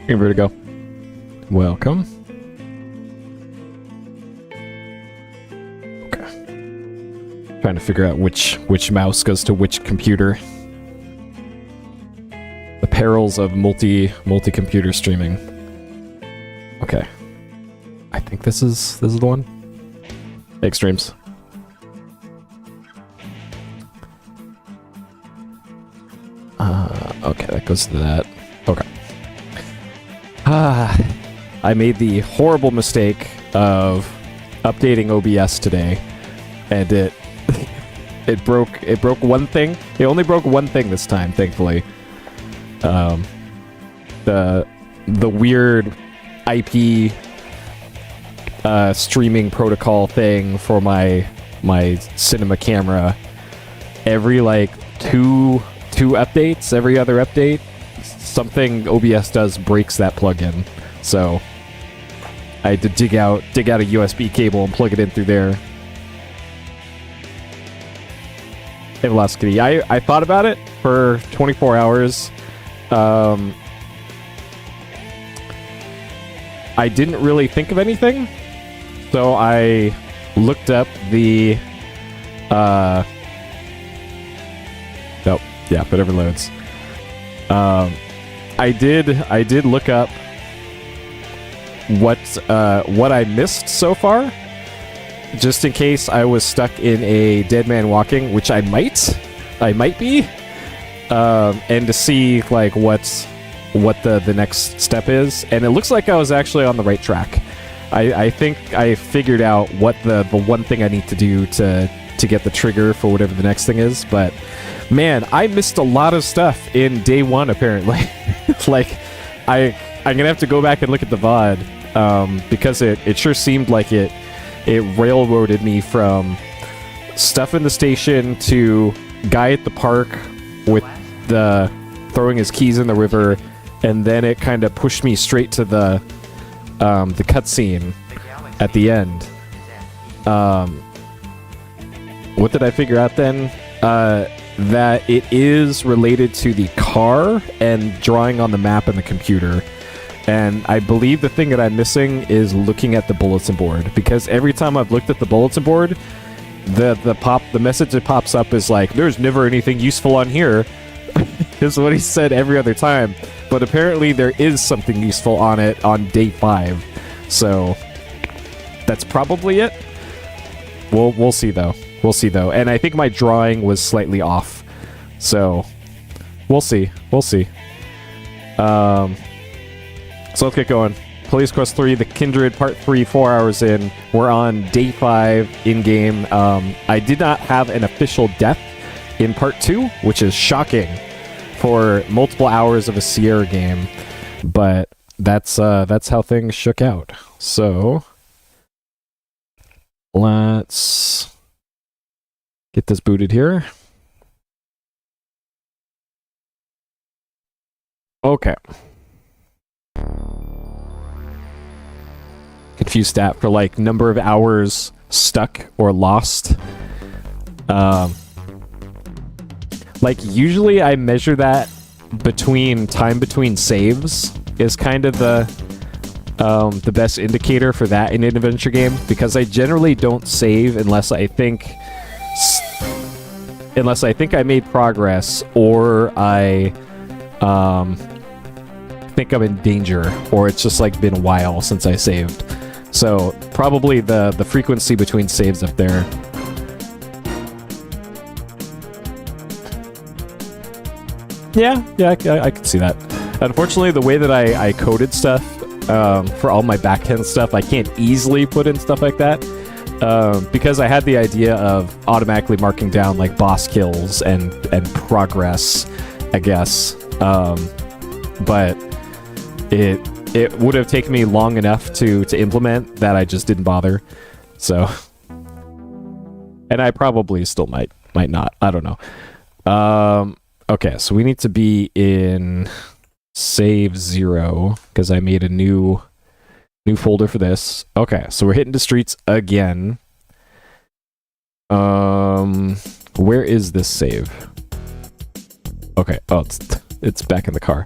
Hey, Vertigo. Welcome. Okay. Trying to figure out which mouse goes to which computer. The perils of multi-computer streaming. Okay. I think this is the one. Extremes. Okay, that goes to that. Okay. I made the horrible mistake of updating OBS today, and it broke one thing. It only broke one thing this time, thankfully. The weird IP streaming protocol thing for my cinema camera. Every like two updates, every other update, something OBS does breaks that plugin. So I had to dig out a USB cable and plug it in through there. Hey, Velocity. I thought about it for 24 hours. I didn't really think of anything, so I looked up the yeah, whatever loads. I did look up what I missed so far, just in case I was stuck in a Dead Man Walking, which I might be, and to see like what the next step is. And it looks like I was actually on the right track. I think I figured out what the one thing I need to do to get the trigger for whatever the next thing is, but man, I missed a lot of stuff in day one, apparently. Like, I'm gonna have to go back and look at the VOD, because it sure seemed like it railroaded me from stuff in the station to guy at the park with the throwing his keys in the river, and then it kind of pushed me straight to the cutscene at the end. What did I figure out then? That it is related to the car and drawing on the map and the computer. And I believe the thing that I'm missing is looking at the bulletin board, because every time I've looked at the bulletin board, the message that pops up is like, "There's never anything useful on here." Is what he said every other time. But apparently there is something useful on it on day 5. So that's probably it. We'll see though. We'll see though. And I think my drawing was slightly off. So we'll see. We'll see. So let's get going. Police Quest 3, The Kindred, Part 3, 4 hours in. We're on day 5 in-game. I did not have an official death in Part 2, which is shocking for multiple hours of a Sierra game. But that's how things shook out. So let's get this booted here. Okay. Confused stat for like number of hours stuck or lost. Like usually I measure that between saves is kind of the best indicator for that in an adventure game, because I generally don't save unless I think I made progress, or I think I'm in danger, or it's just like been a while since I saved. So probably the frequency between saves up there. Yeah, I can see that. Unfortunately, the way that I coded stuff for all my backend stuff, I can't easily put in stuff like that. Because I had the idea of automatically marking down like boss kills and progress, I guess. But it would have taken me long enough to implement that I just didn't bother. So, and I probably still might not. I don't know. Okay, so we need to be in save 0 because I made a new folder for this. Okay, so we're hitting the streets again. Where is this save? Okay, oh, it's back in the car.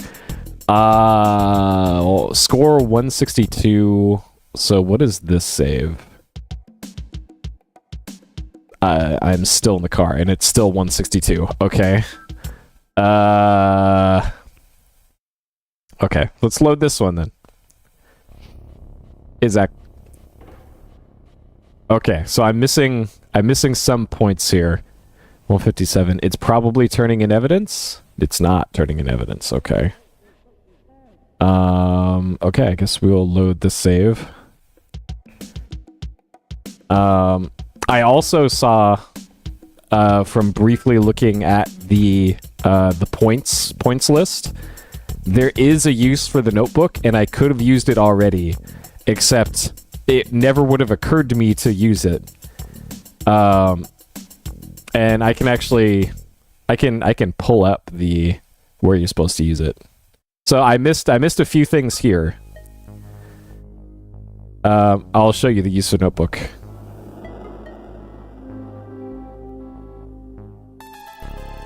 Score 162. So what is this save? I'm still in the car, and it's still 162. Okay. Okay, let's load this one then. Is that... Okay, so I'm missing some points here. 157. It's probably turning in evidence? It's not turning in evidence. Okay. Okay, I guess we'll load the save. I also saw, from briefly looking at the points list, there is a use for the notebook, and I could have used it already, except it never would have occurred to me to use it. And I can actually, I can pull up where you're supposed to use it. So I missed a few things here. I'll show you the use of notebook.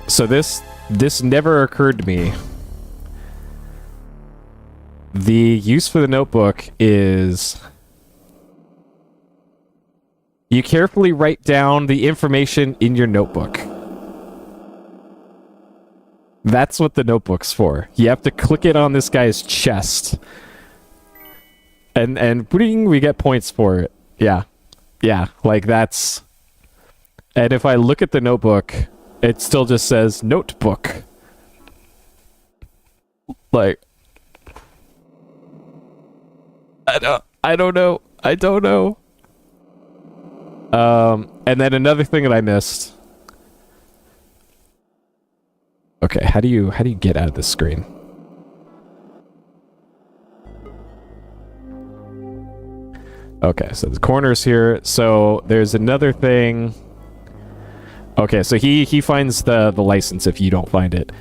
So this never occurred to me. The use for the notebook is you carefully write down the information in your notebook. That's what the notebook's for. You have to click it on this guy's chest. And we get points for it. Yeah. Yeah, like that's... And if I look at the notebook, it still just says notebook. Like... I don't know. And then another thing that I missed. Okay, how do you get out of this screen? Okay, so the corner's here. So there's another thing. Okay, so he finds the license if you don't find it.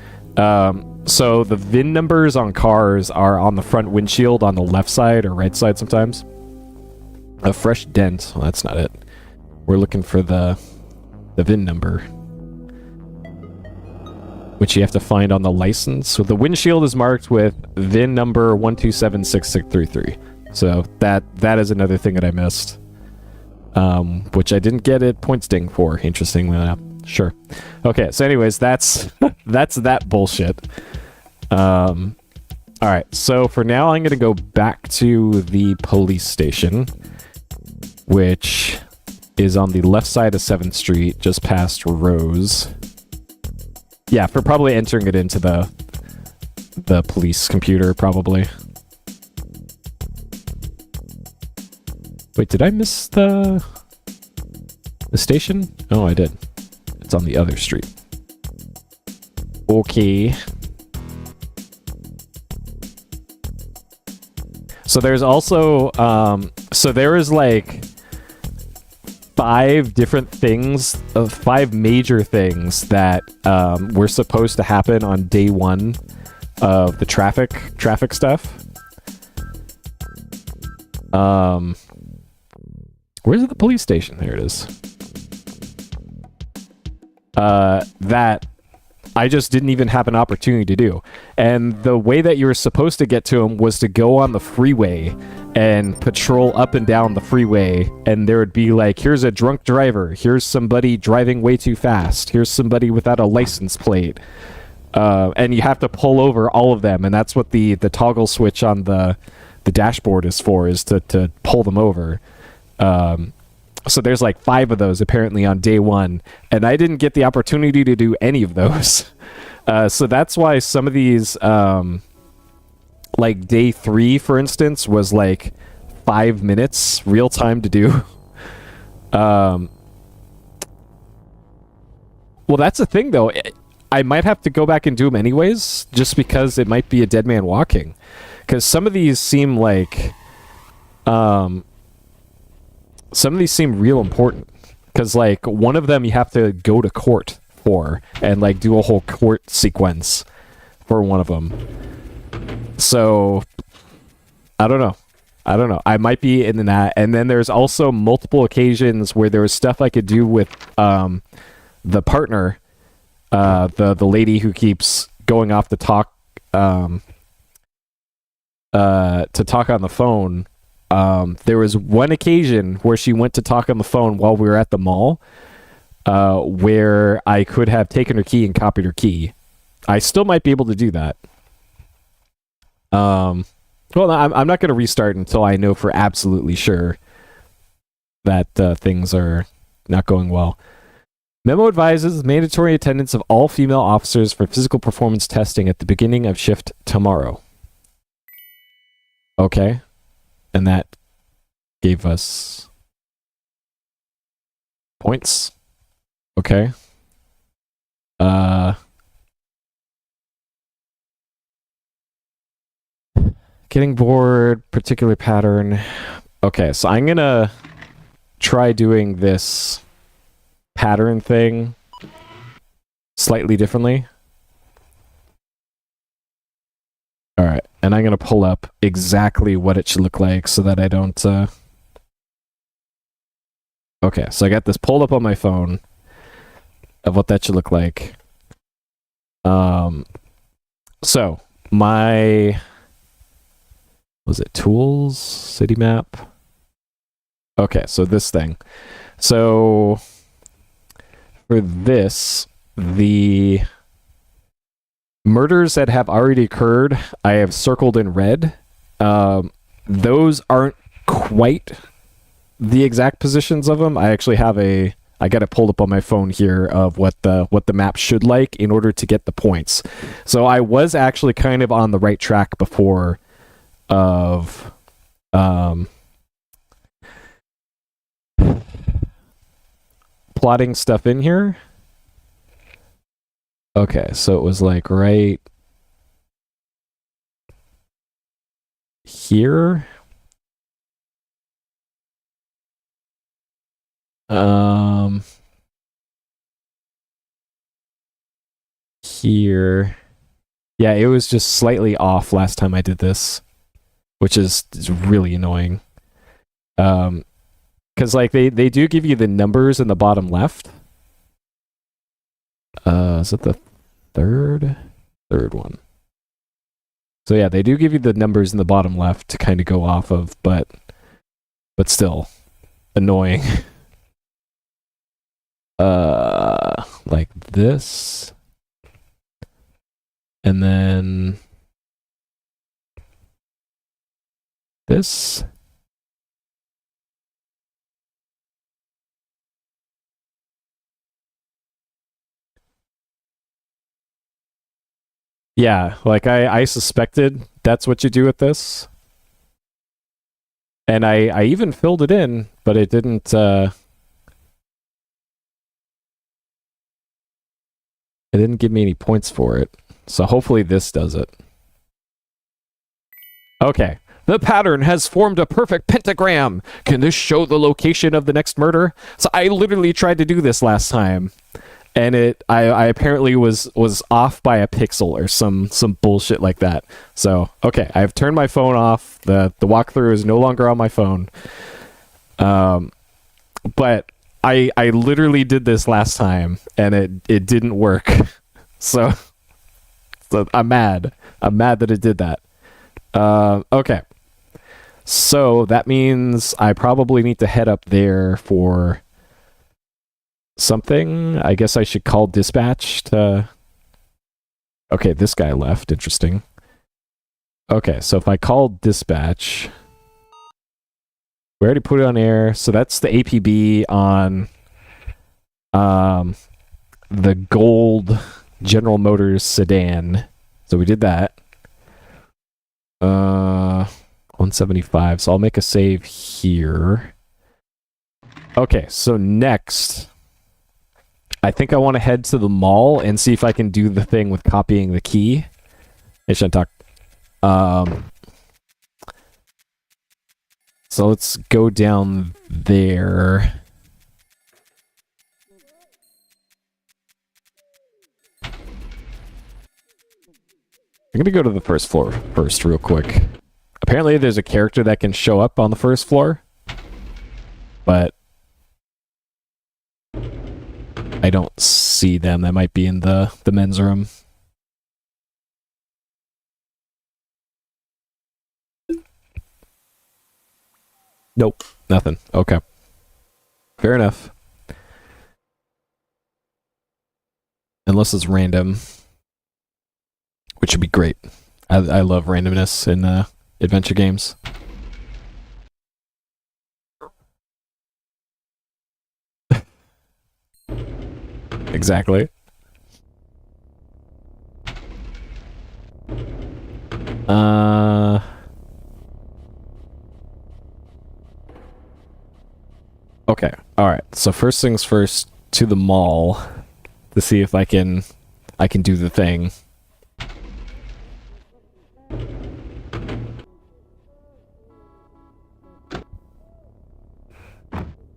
So the VIN numbers on cars are on the front windshield on the left side or right side sometimes. A fresh dent. Well, that's not it. We're looking for the VIN number, which you have to find on the license. So the windshield is marked with VIN number 1276633. So that is another thing that I missed, which I didn't get a points ding for. Interestingly enough. Sure. Okay. So, anyways, that's that bullshit. All right. So for now, I'm gonna go back to the police station, which is on the left side of 7th Street, just past Rose. Yeah, for probably entering it into the police computer, probably. Wait, did I miss the station? Oh, I did. It's on the other street. Okay. So there's also, so there is like 5 different things, 5 major things that were supposed to happen on day 1 of the traffic stuff. Where's the police station? There it is. That I just didn't even have an opportunity to do. And the way that you were supposed to get to them was to go on the freeway and patrol up and down the freeway, and there would be like, here's a drunk driver, here's somebody driving way too fast, here's somebody without a license plate. And you have to pull over all of them, and that's what the toggle switch on the dashboard is for, is to pull them over. So there's like 5 of those apparently on day 1, and I didn't get the opportunity to do any of those. So that's why some of these, like day 3, for instance, was like 5 minutes real time to do. Well, that's the thing though. I might have to go back and do them anyways, just because it might be a dead man walking. Because some of these seem like... some of these seem real important, because like one of them you have to go to court for and like do a whole court sequence for one of them. So I don't know. I might be in that. And then there's also multiple occasions where there was stuff I could do with the partner, the lady who keeps going off the talk to talk on the phone. There was one occasion where she went to talk on the phone while we were at the mall, where I could have taken her key and copied her key. I still might be able to do that. Well, no, I'm not going to restart until I know for absolutely sure that things are not going well. Memo advises mandatory attendance of all female officers for physical performance testing at the beginning of shift tomorrow. Okay. And that gave us points. Okay. Getting bored, particular pattern. Okay, so I'm gonna try doing this pattern thing slightly differently. Alright, and I'm gonna pull up exactly what it should look like so that I don't, Okay, so I got this pulled up on my phone of what that should look like. So, my... Was it tools? City map? Okay, so this thing. So, for this, the murders that have already occurred, I have circled in red. Those aren't quite the exact positions of them. I actually have I got it pulled up on my phone here of what the map should like in order to get the points. So I was actually kind of on the right track before of plotting stuff in here. Okay, so it was like right here. Here. Yeah, it was just slightly off last time I did this, which is really annoying. Because like they do give you the numbers in the bottom left. Is it the third one? So yeah, they do give you the numbers in the bottom left to kind of go off of, but still annoying. Like this, and then this. Yeah, like I suspected that's what you do with this. And I even filled it in, but it didn't it didn't give me any points for it. So hopefully this does it. Okay. The pattern has formed a perfect pentagram. Can this show the location of the next murder? So I literally tried to do this last time. And I apparently was off by a pixel or some bullshit like that. So, okay, I've turned my phone off. The walkthrough is no longer on my phone. But I literally did this last time, and it didn't work. So I'm mad. I'm mad that it did that. Okay. So that means I probably need to head up there for something. I guess I should call dispatch to... Okay, this guy left. Interesting. Okay, so if I call dispatch... We already put it on air, so that's the APB on the gold General Motors sedan. So we did that. 175, so I'll make a save here. Okay, so next, I think I want to head to the mall and see if I can do the thing with copying the key. I shouldn't talk. So let's go down there. I'm gonna go to the first floor first real quick. Apparently there's a character that can show up on the first floor, but I don't see them. That might be in the men's room. Nope. Nothing. Okay. Fair enough. Unless it's random, which would be great. I love randomness in adventure games. Exactly. Okay. All right. So first things first, to the mall to see if I can do the thing.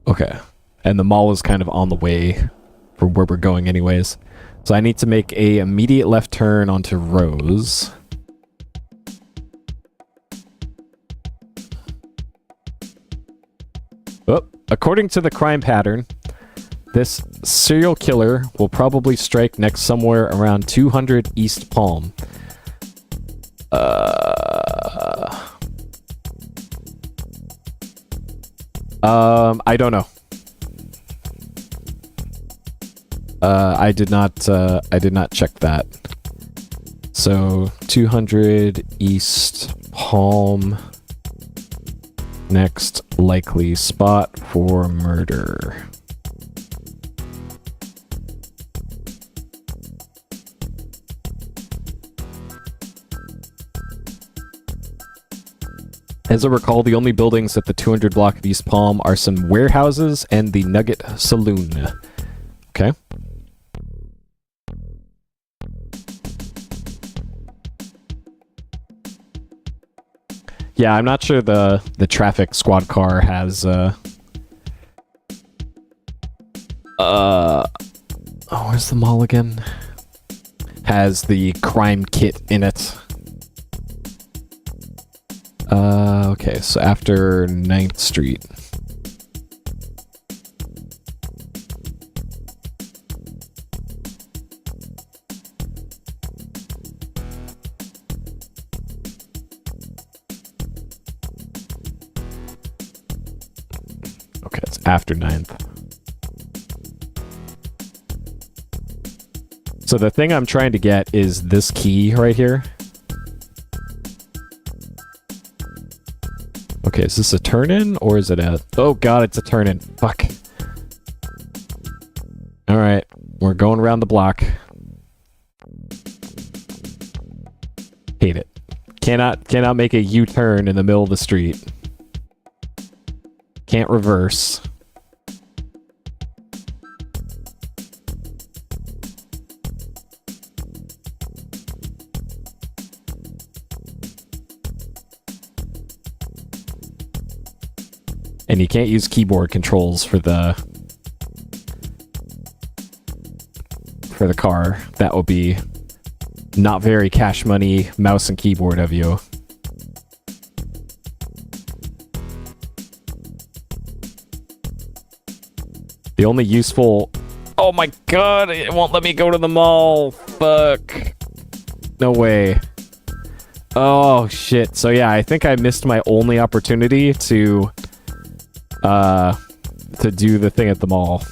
Okay. And the mall is kind of on the way for where we're going anyways. So I need to make a immediate left turn onto Rose. Oh, according to the crime pattern, this serial killer will probably strike next somewhere around 200 East Palm. I don't know. I did not check that. So 200 East Palm. Next likely spot for murder. As I recall, the only buildings at the 200 block of East Palm are some warehouses and the Nugget Saloon. Okay. Yeah, I'm not sure the traffic squad car has where's the mall again? Has the crime kit in it. Okay, so after 9th Street. Okay, it's after 9th. So the thing I'm trying to get is this key right here. Okay, is this a turn-in, or is it a... Oh god, it's a turn-in. Fuck. Alright, we're going around the block. Hate it. Cannot make a U-turn in the middle of the street. Can't reverse. And you can't use keyboard controls for the car. That will be not very cash money mouse and keyboard of you. The only useful... Oh my god, it won't let me go to the mall. Fuck. No way. Oh shit. So yeah, I think I missed my only opportunity to do the thing at the mall.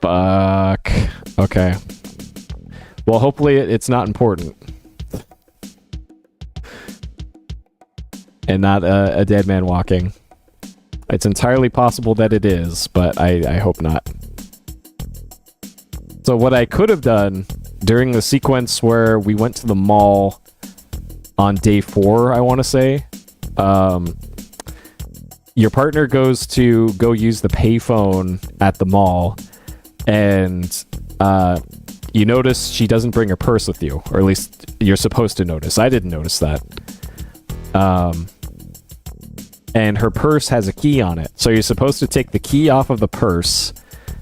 Fuck. Okay. Well, hopefully it's not important. And not a dead man walking. It's entirely possible that it is, but I hope not. So what I could have done during the sequence where we went to the mall on day 4, I want to say, your partner goes to go use the payphone at the mall, and you notice she doesn't bring her purse with you, or at least you're supposed to notice. I didn't notice that. And her purse has a key on it. So you're supposed to take the key off of the purse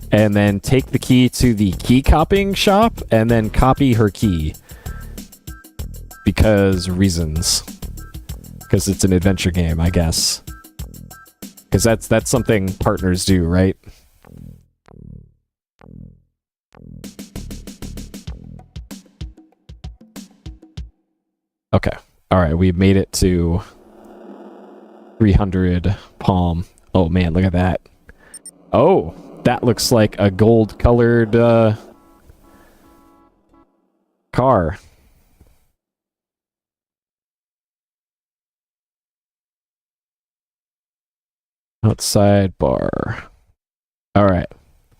and then take the key to the key copying shop and then copy her key. Because reasons. Because it's an adventure game, I guess. Because that's something partners do, right? Okay. Alright, we've made it to 300 palm. Oh man, look at that. Oh, that looks like a gold-colored car. Outside bar. Alright.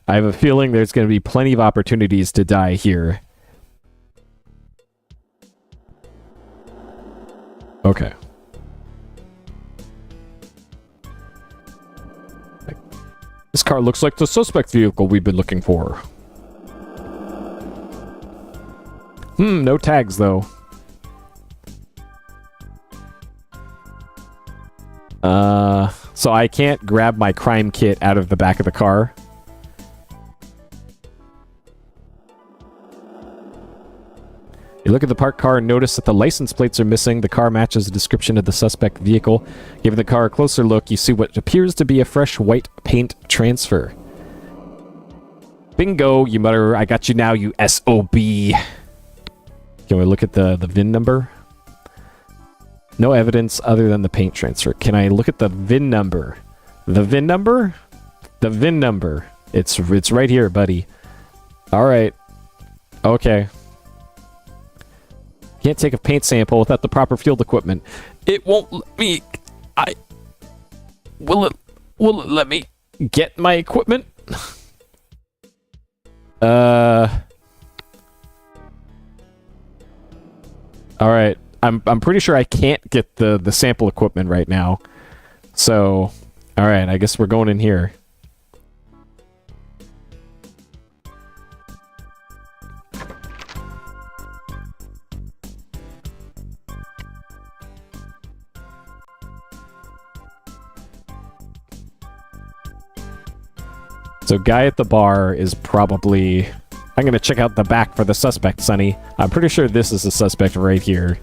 I have a feeling there's going to be plenty of opportunities to die here. Okay. This car looks like the suspect vehicle we've been looking for. No tags, though. So I can't grab my crime kit out of the back of the car. You look at the parked car and notice that the license plates are missing. The car matches the description of the suspect vehicle. Giving the car a closer look, you see what appears to be a fresh white paint transfer. Bingo, you mutter. I got you now, you SOB. Can we look at the VIN number? No evidence other than the paint transfer. Can I look at the VIN number? The VIN number? The VIN number. It's right here, buddy. Alright. Okay. Can't take a paint sample without the proper field equipment. It won't let me... Will it let me get my equipment? Alright. I'm pretty sure I can't get the sample equipment right now. So, alright, I guess we're going in here. So guy at the bar is probably... I'm gonna check out the back for the suspect, Sonny. I'm pretty sure this is the suspect right here.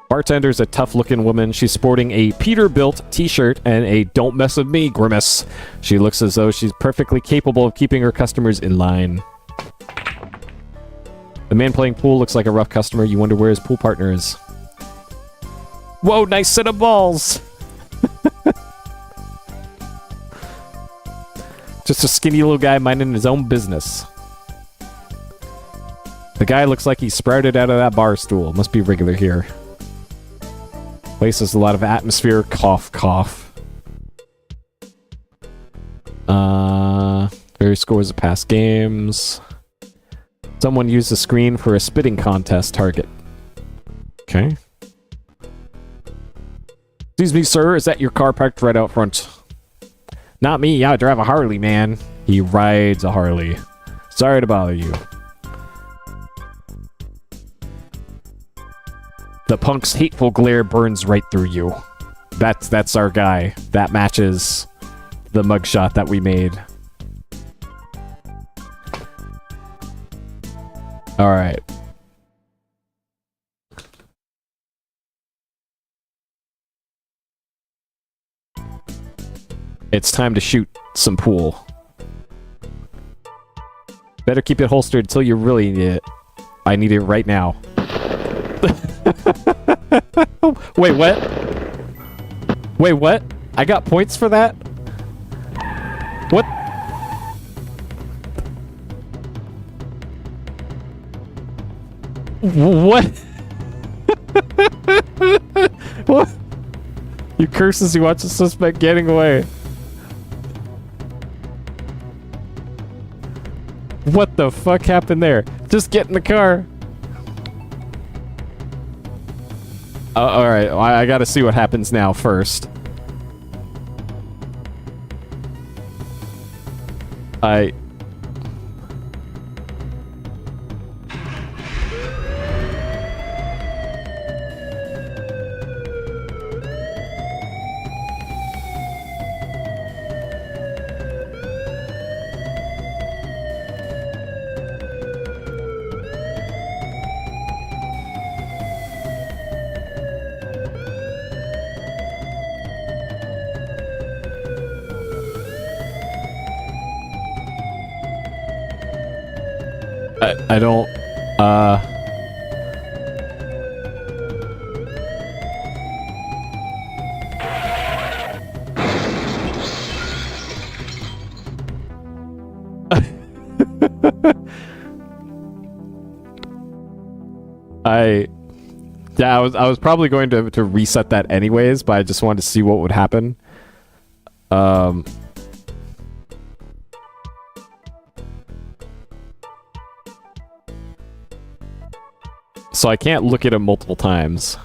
Bartender's a tough-looking woman. She's sporting a Peterbilt t-shirt and a "Don't mess with me" grimace. She looks as though she's perfectly capable of keeping her customers in line. The man playing pool looks like a rough customer. You wonder where his pool partner is. Whoa, nice set of balls! Just a skinny little guy minding his own business. The guy looks like he sprouted out of that bar stool. Must be regular here. Place has a lot of atmosphere. Cough, cough. Various scores of past games. Someone used the screen for a spitting contest target. Okay. Excuse me, sir. Is that your car parked right out front? Not me. I drive a Harley, man. He rides a Harley. Sorry to bother you. The punk's hateful glare burns right through you. That's our guy. That matches the mugshot that we made. Alright. It's time to shoot some pool. Better keep it holstered until you really need it. I need it right now. Wait, what? Wait, what? I got points for that? What? What? What? You curse as you watch the suspect getting away. What the fuck happened there? Just get in the car. Alright, I gotta see what happens now first. I don't, I was probably going to reset that anyways, but I just wanted to see what would happen. So I can't look at him multiple times.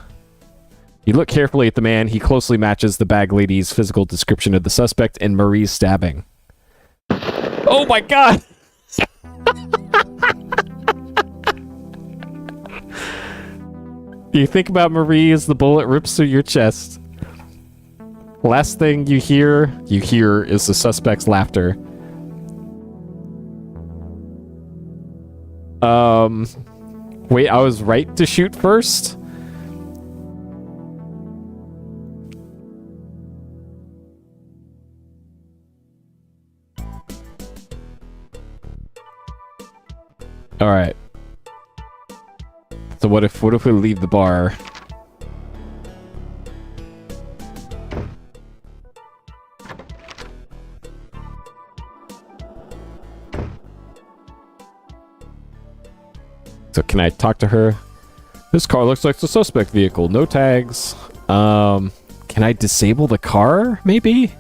You look carefully at the man. He closely matches the bag lady's physical description of the suspect in Marie's stabbing. Oh my god! You think about Marie as the bullet rips through your chest. Last thing you hear is the suspect's laughter. Wait, I was right to shoot first? Alright. So what if we leave the bar? So can I talk to her? This car looks like the suspect vehicle. No tags. Can I disable the car? Maybe?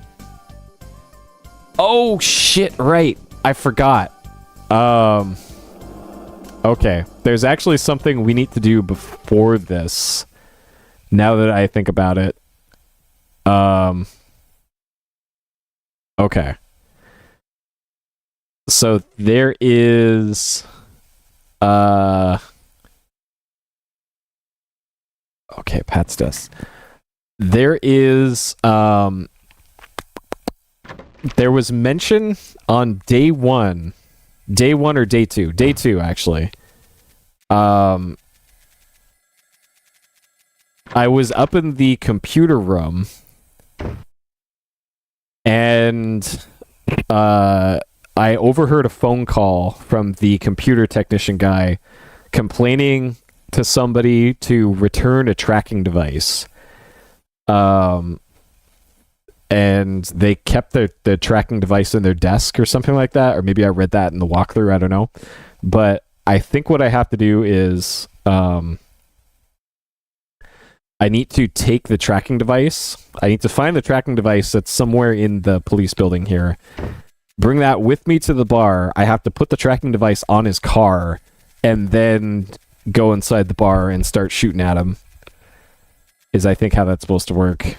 Oh shit, right. I forgot. Okay. There's actually something we need to do before this. Now that I think about it. Okay. So there is... Okay, Pat's desk. There is, there was mention on day one or day two, actually. I was up in the computer room, and, I overheard a phone call from the computer technician guy complaining to somebody to return a tracking device. And they kept the tracking device in their desk or something like that. Or maybe I read that in the walkthrough, I don't know. But I think what I have to do is I need to take the tracking device. I need to find the tracking device that's somewhere in the police building here. Bring that with me to the bar. I have to put the tracking device on his car and then go inside the bar and start shooting at him. Is I think how that's supposed to work.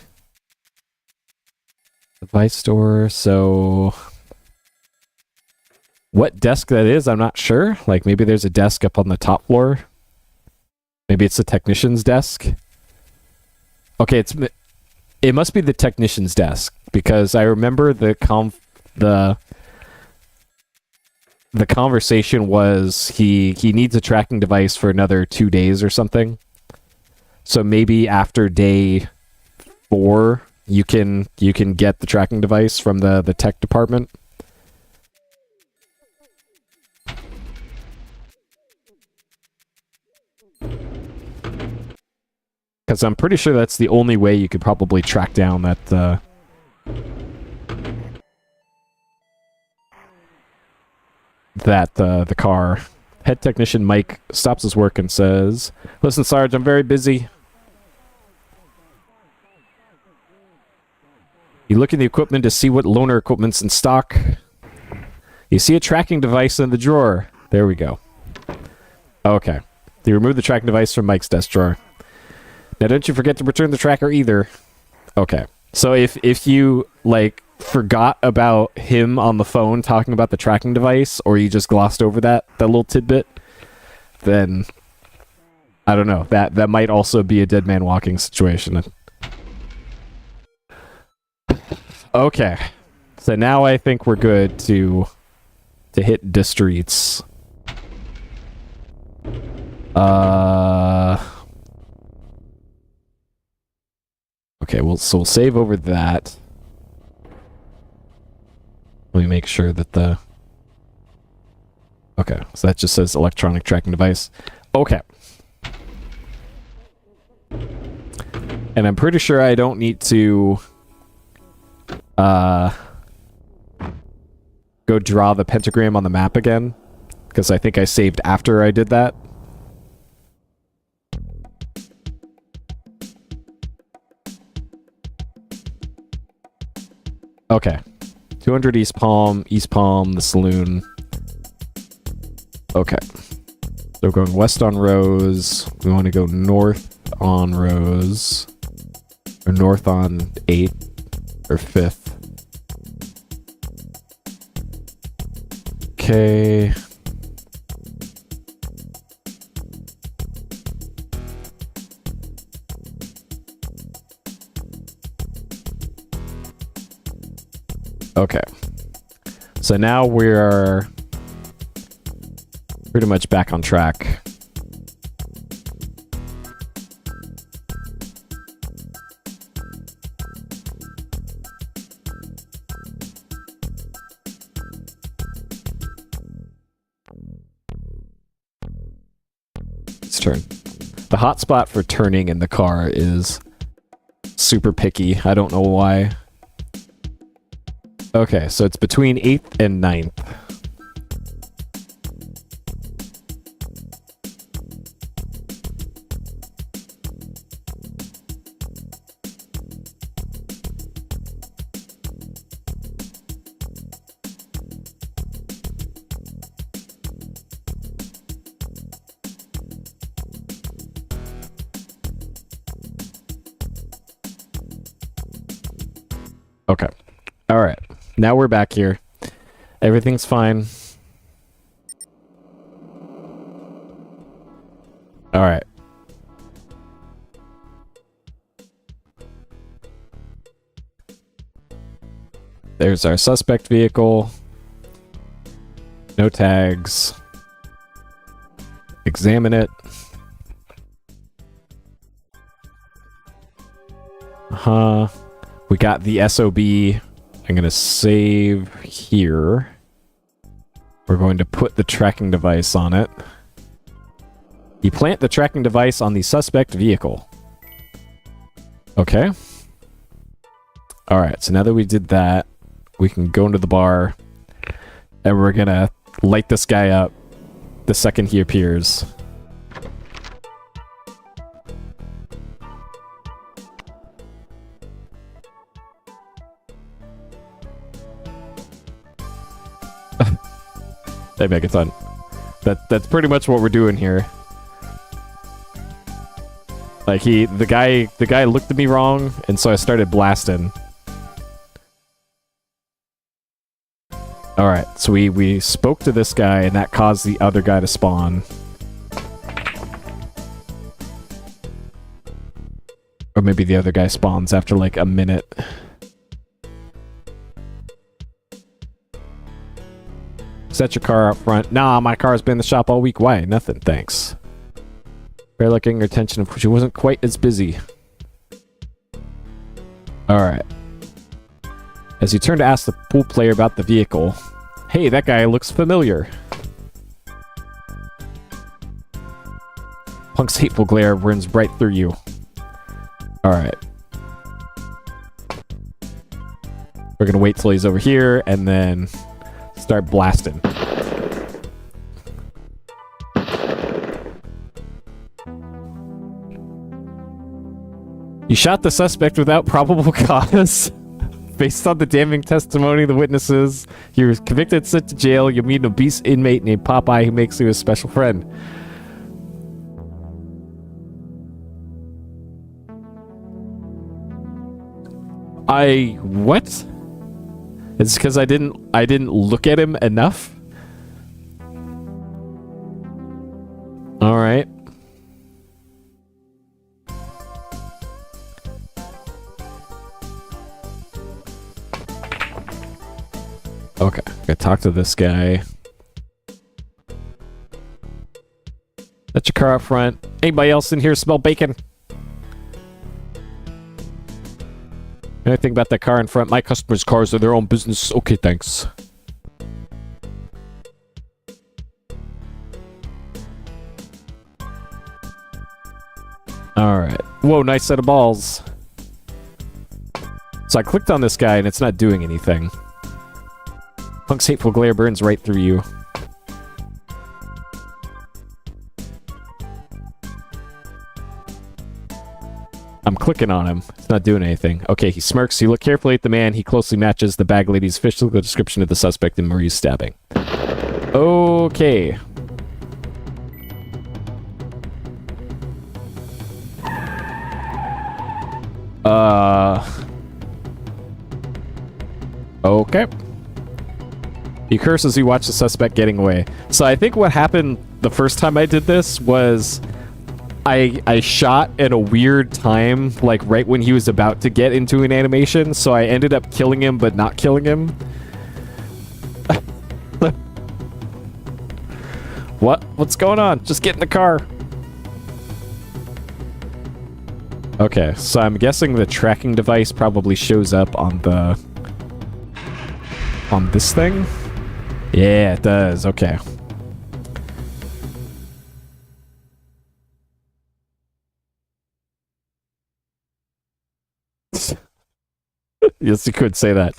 Device store, so... What desk that is, I'm not sure. Like, maybe there's a desk up on the top floor. Maybe it's the technician's desk. Okay, it must be the technician's desk, because I remember the conversation was he needs a tracking device for another 2 days or something. So maybe after day 4, you can get the tracking device from the tech department. Because I'm pretty sure that's the only way you could probably track down that the car. Head technician Mike stops his work and says, "Listen, Sarge, I'm very busy." You look in the equipment to see what loaner equipment's in stock. You see a tracking device in the drawer. There we go. Okay. You remove the tracking device from Mike's desk drawer. Now don't you forget to return the tracker either. Okay. So if you, like, forgot about him on the phone talking about the tracking device, or you just glossed over that little tidbit, then I don't know. That might also be a dead man walking situation. Okay. So now I think we're good to hit the streets. Okay, we'll save over that. Let me make sure that the... Okay, so that just says electronic tracking device. Okay. And I'm pretty sure I don't need to... go draw the pentagram on the map again. Because I think I saved after I did that. Okay. 200 East Palm, the saloon. Okay. So we're going west on Rose. We want to go north on Rose. Or north on 8th or 5th. Okay. Okay. So now we're pretty much back on track. Let's turn. The hotspot for turning in the car is super picky. I don't know why. Okay, so it's between 8th and 9th. Okay. All right. Now we're back here. Everything's fine. All right. There's our suspect vehicle. No tags. Examine it. We got the SOB. I'm going to save here. We're going to put the tracking device on it. You plant the tracking device on the suspect vehicle. Okay. Alright, so now that we did that, we can go into the bar, and we're going to light this guy up the second he appears. Hey, Megaton. That's pretty much what we're doing here. Like the guy looked at me wrong, and so I started blasting. Alright, so we spoke to this guy, and that caused the other guy to spawn. Or maybe the other guy spawns after like a minute. Set your car up front. Nah, my car's been in the shop all week. Why? Nothing, thanks. Fair looking her attention. She wasn't quite as busy. Alright. As you turn to ask the pool player about the vehicle. Hey, that guy looks familiar. Punk's hateful glare burns right through you. Alright. We're gonna wait till he's over here, and then start blasting. You shot the suspect without probable cause. Based on the damning testimony of the witnesses, he was convicted, sent to jail. You'll meet an obese inmate named Popeye who makes you a special friend. What? It's because I didn't look at him enough? Alright. Okay, gotta talk to this guy. That's your car up front. Anybody else in here smell bacon? Anything about that car in front? My customers' cars are their own business. Okay, thanks. Alright. Whoa, nice set of balls. So I clicked on this guy and it's not doing anything. Punk's hateful glare burns right through you. I'm clicking on him. It's not doing anything. Okay, he smirks. You look carefully at the man. He closely matches the bag lady's physical description of the suspect in Marie's stabbing. Okay. Okay. He curses as you watch the suspect getting away. So I think what happened the first time I did this was I shot at a weird time, like right when he was about to get into an animation, so I ended up killing him but not killing him. What's going on? Just get in the car. Okay, so I'm guessing the tracking device probably shows up on this thing? Yeah, it does. Okay. Yes, you could say that.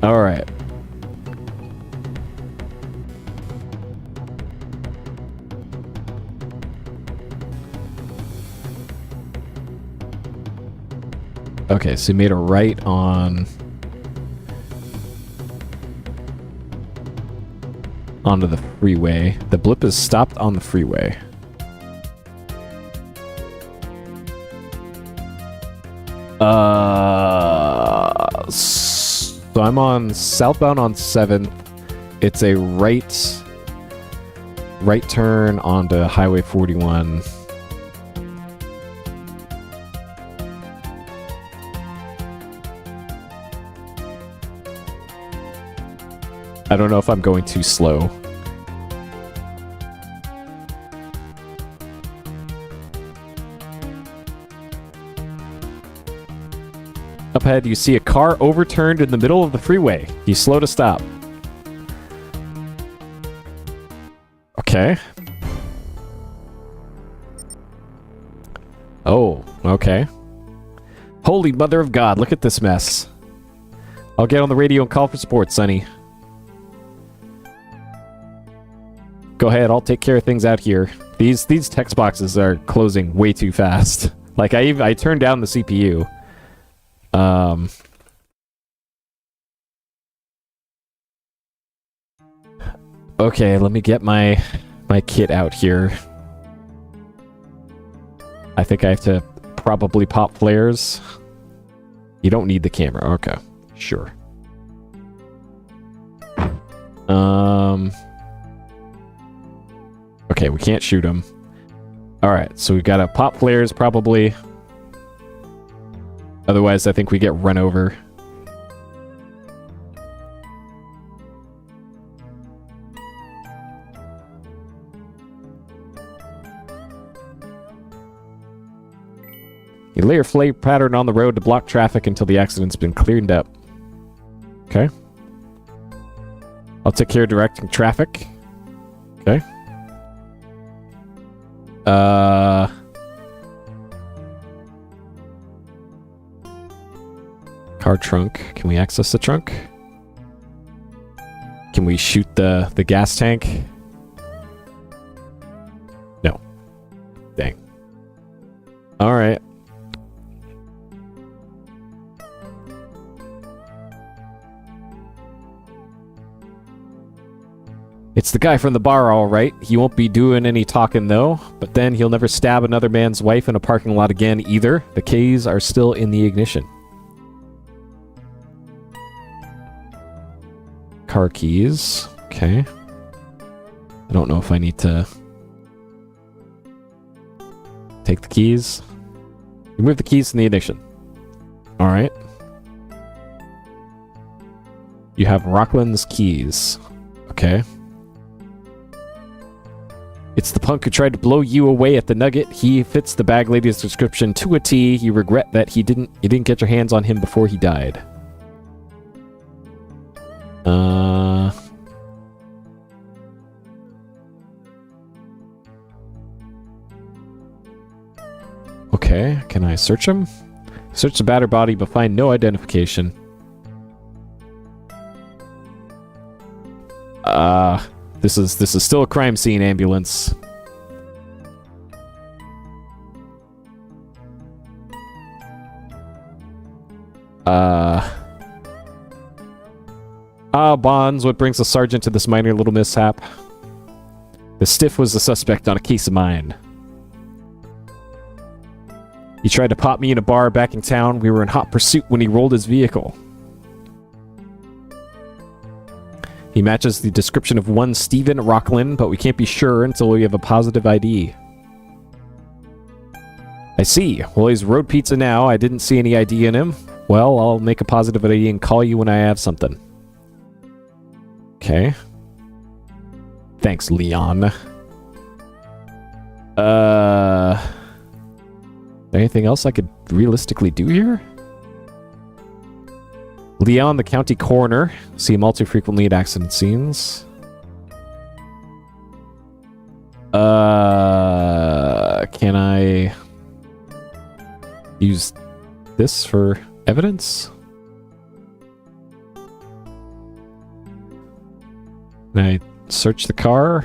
Alright. Okay, so you made a right onto the freeway. The blip is stopped on the freeway. So I'm on southbound on 7th. It's a right turn onto Highway 41. I don't know if I'm going too slow. Up ahead, you see a car overturned in the middle of the freeway. You slow to stop. Okay. Oh, okay. Holy mother of God, look at this mess. I'll get on the radio and call for support, Sonny. Go ahead, I'll take care of things out here. These text boxes are closing way too fast. Like, I turned down the CPU. Okay, let me get my kit out here. I think I have to probably pop flares. You don't need the camera. Okay, sure. Okay, we can't shoot him. Alright, so we've got to pop flares probably. Otherwise, I think we get run over. You lay your flame pattern on the road to block traffic until the accident's been cleared up. Okay. I'll take care of directing traffic. Okay. Car trunk. Can we access the trunk? Can we shoot the gas tank? No. Dang. Alright. It's the guy from the bar, all right. He won't be doing any talking, though. But then he'll never stab another man's wife in a parking lot again, either. The keys are still in the ignition. Car keys. Okay. I don't know if I need to take the keys. Remove the keys from the ignition. All right. You have Rockland's keys. Okay. It's the punk who tried to blow you away at the Nugget. He fits the bag lady's description to a T. You regret that you didn't get your hands on him before he died. Okay, can I search him? Search the battered body, but find no identification. This is still a crime scene ambulance. Bonds, what brings the sergeant to this minor little mishap? The stiff was the suspect on a case of mine. He tried to pop me in a bar back in town. We were in hot pursuit when he rolled his vehicle. He matches the description of one Stephen Rockland, but we can't be sure until we have a positive ID. I see. Well, he's road pizza now. I didn't see any ID in him. Well, I'll make a positive ID and call you when I have something. Okay. Thanks, Leon. Anything else I could realistically do here? Leon, the county coroner. See him all too frequently at accident scenes. Can I use this for evidence? Can I search the car?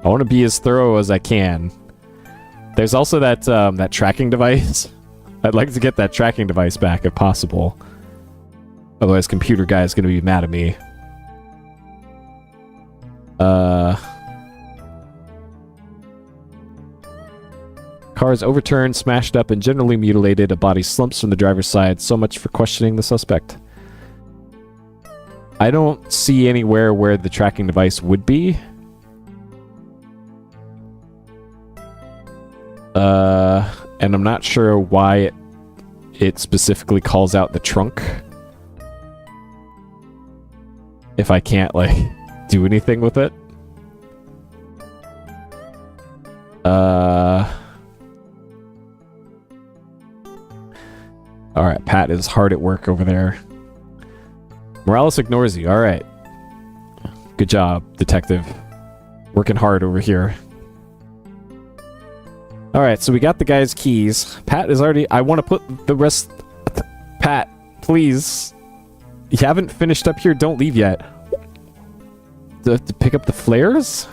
I want to be as thorough as I can. There's also that that tracking device. I'd like to get that tracking device back if possible. Otherwise, computer guy is going to be mad at me. Car is overturned, smashed up, and generally mutilated. A body slumps from the driver's side. So much for questioning the suspect. I don't see anywhere where the tracking device would be. And I'm not sure why it specifically calls out the trunk. If I can't, like, do anything with it. Alright, Pat is hard at work over there. Morales ignores you. Alright. Good job, detective. Working hard over here. Alright, so we got the guy's keys. Pat is already... I want to put the rest... Pat, please. You haven't finished up here? Don't leave yet. Do I have to pick up the flares?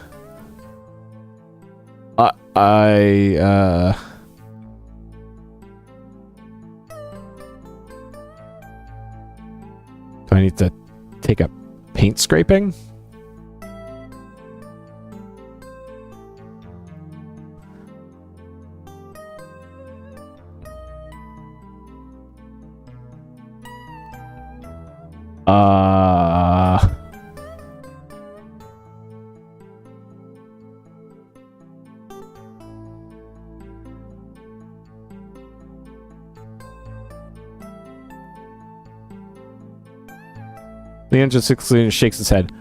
Do I need to take a paint scraping? Leon just shakes his head.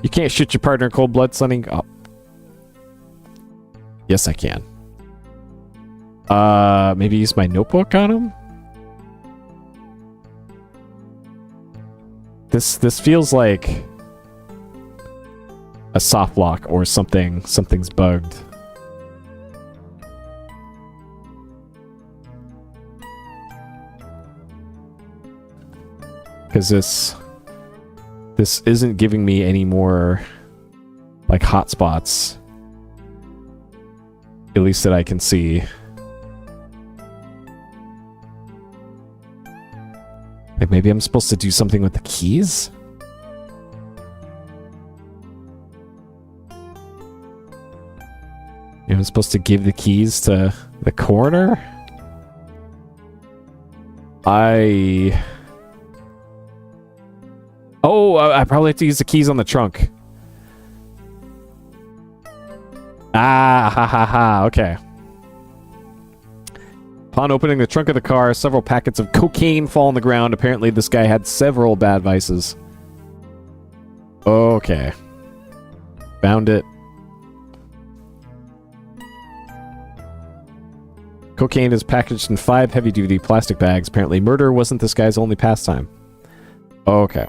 You can't shoot your partner in cold blood, Sonny. Oh. Yes, I can. Maybe use my notebook on him? This feels like a soft lock or something. Something's bugged. Because this isn't giving me any more like hotspots. At least that I can see. Like maybe I'm supposed to do something with the keys? I'm supposed to give the keys to the coroner? Oh, I probably have to use the keys on the trunk. Ah, ha ha ha, okay. Upon opening the trunk of the car, several packets of cocaine fall on the ground. Apparently this guy had several bad vices. Okay. Found it. Cocaine is packaged in 5 heavy-duty plastic bags. Apparently murder wasn't this guy's only pastime. Okay.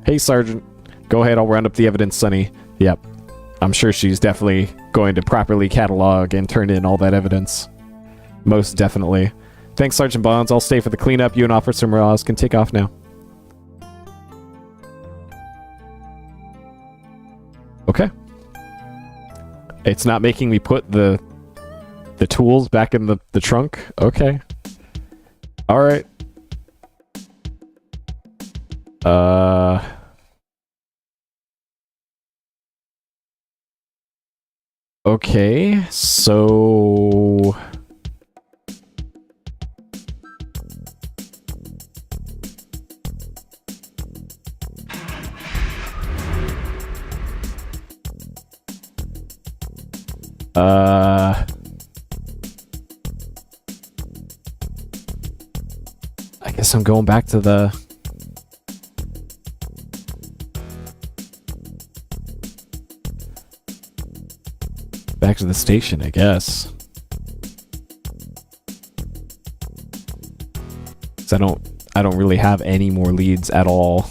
Hey, Sergeant. Go ahead, I'll round up the evidence, Sonny. Yep. I'm sure she's definitely going to properly catalog and turn in all that evidence. Most definitely. Thanks, Sergeant Bonds. I'll stay for the cleanup. You and Officer Morales can take off now. Okay. It's not making me put the tools back in the trunk? Okay. Alright. Okay, so... I guess I'm going back to the... Back to the station, I guess. 'Cause I don't really have any more leads at all.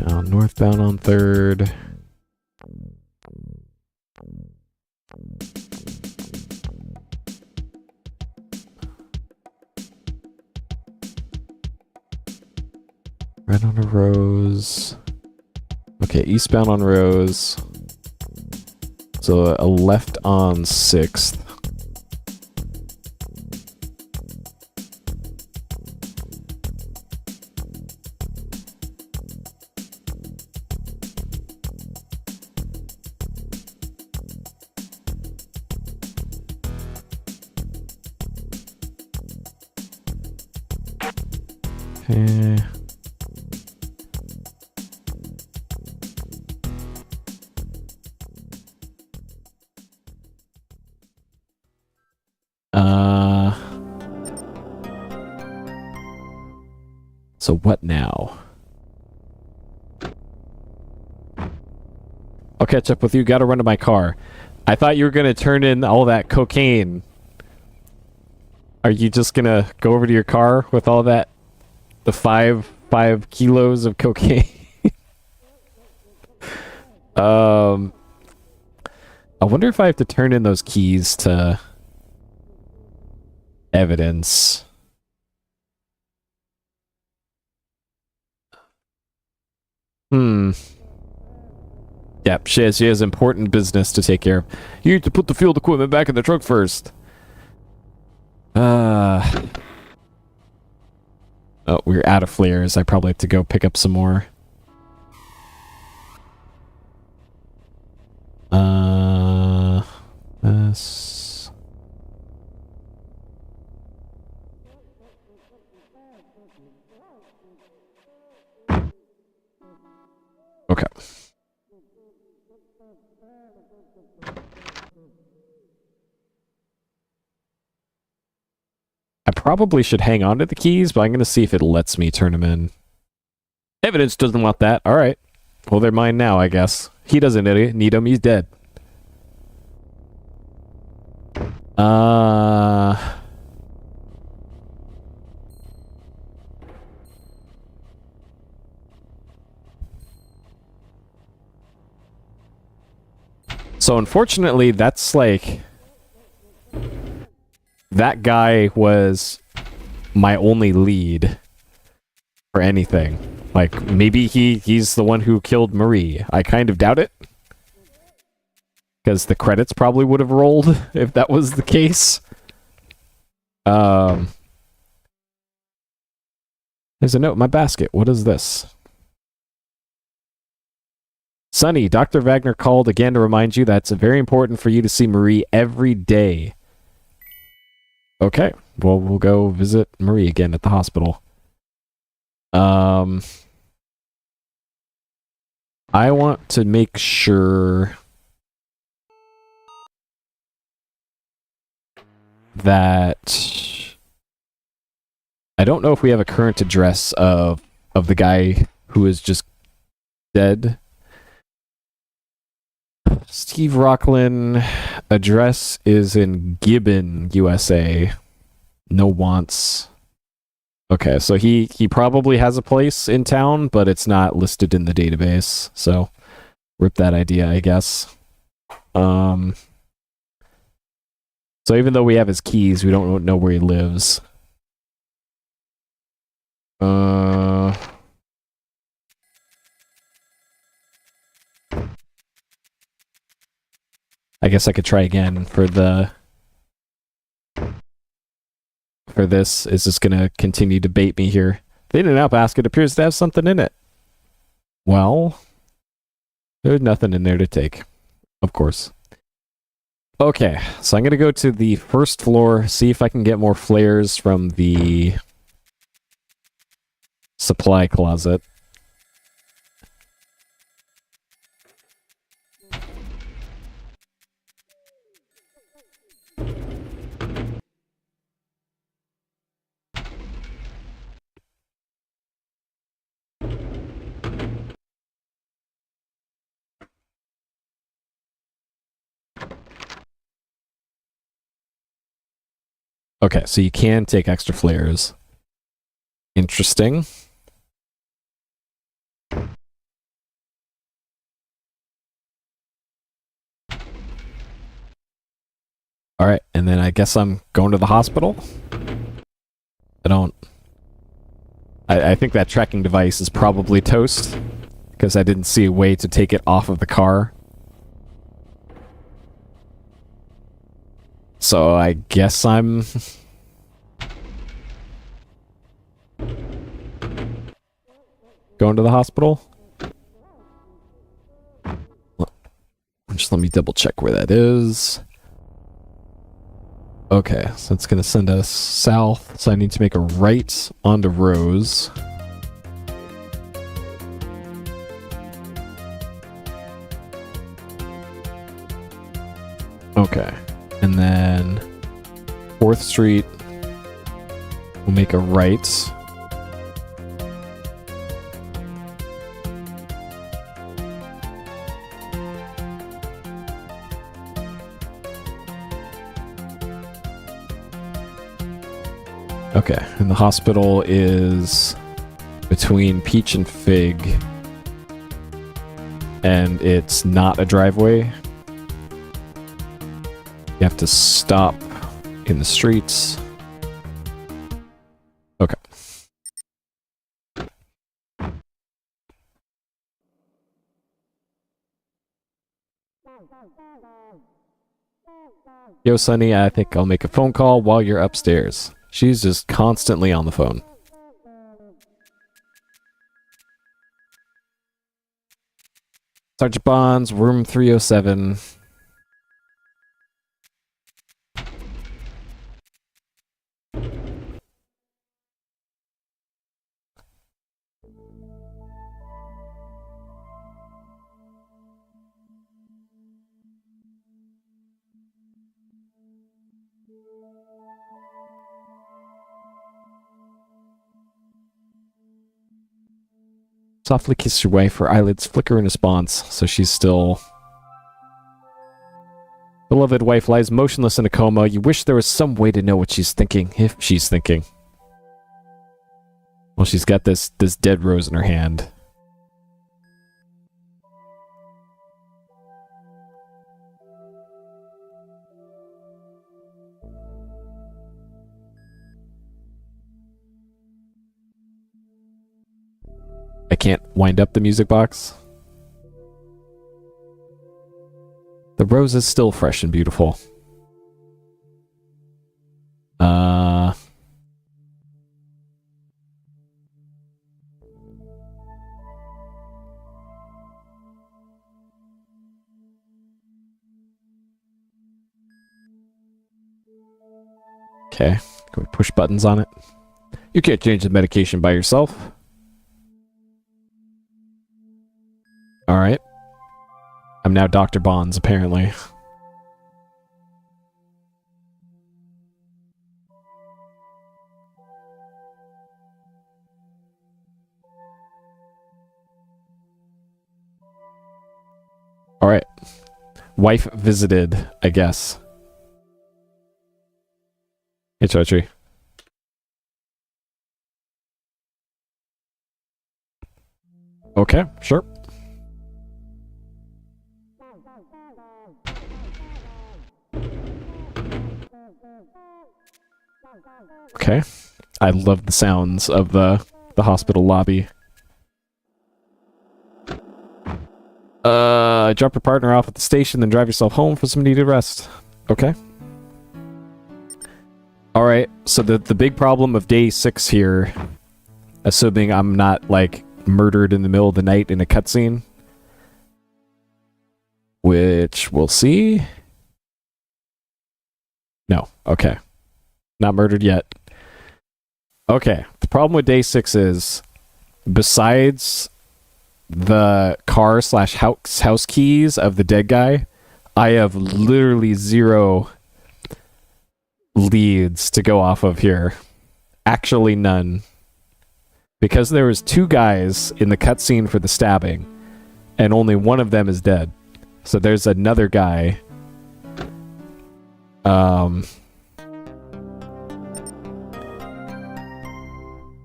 Now northbound on 3rd. Right on a Rose. Okay, eastbound on Rose. So a left on 6th. Okay. So what now? I'll catch up with you. Gotta run to my car. I thought you were gonna turn in all that cocaine. Are you just gonna go over to your car with all that? The 5 kilos of cocaine? I wonder if I have to turn in those keys to evidence. Yep, she has important business to take care of. You need to put the field equipment back in the truck first. Oh, we're out of flares. I probably have to go pick up some more. This. Okay. I probably should hang on to the keys, but I'm going to see if it lets me turn them in. Evidence doesn't want that. All right. Well, they're mine now, I guess. He doesn't need them. He's dead. So unfortunately, that's like... That guy was my only lead for anything. Like, maybe he's the one who killed Marie. I kind of doubt it. Because the credits probably would have rolled if that was the case. There's a note in my basket. What is this? Sonny, Dr. Wagner called again to remind you that it's very important for you to see Marie every day. Okay, well, we'll go visit Marie again at the hospital. I want to make sure that I don't know if we have a current address of the guy who is just dead. Steve Rockland, address is in Gibbon, USA. No wants. Okay, so he probably has a place in town, but it's not listed in the database. So rip that idea, I guess. So even though we have his keys, we don't know where he lives. I guess I could try again for this. Is this gonna continue to bait me here? The In-N-Out basket appears to have something in it. Well, there's nothing in there to take. Of course. Okay, so I'm gonna go to the first floor, see if I can get more flares from the supply closet. Okay, so you can take extra flares. Interesting. Alright, and then I guess I'm going to the hospital? I think that tracking device is probably toast, because I didn't see a way to take it off of the car. So I guess I'm... going to the hospital? Just let me double check where that is. Okay, so it's going to send us south, so I need to make a right onto Rose. Okay, and then 4th Street, we'll make a right. Okay, and the hospital is between Peach and Fig. And it's not a driveway. You have to stop in the streets. Okay. Yo, Sonny, I think I'll make a phone call while you're upstairs. She's just constantly on the phone. Sergeant Bonds, room 307. Softly kiss your wife. Her eyelids flicker in response, so she's still... Beloved wife lies motionless in a coma. You wish there was some way to know what she's thinking, if she's thinking. Well, she's got this dead rose in her hand. I can't wind up the music box. The rose is still fresh and beautiful. Okay, can we push buttons on it? You can't change the medication by yourself. Alright. I'm now Dr. Bonds, apparently. Alright. Wife visited, I guess. Hey, Chotri. Okay, sure. Okay. I love the sounds of the hospital lobby. Drop your partner off at the station, then drive yourself home for some needed rest. Okay. Alright, so the big problem of day 6 here, assuming I'm not, like, murdered in the middle of the night in a cutscene, which we'll see. No, okay. Not murdered yet. Okay, the problem with day 6 is, besides the car/house keys of the dead guy, I have literally 0 leads to go off of here. Actually none. Because there was 2 guys in the cutscene for the stabbing, and only one of them is dead. So there's another guy.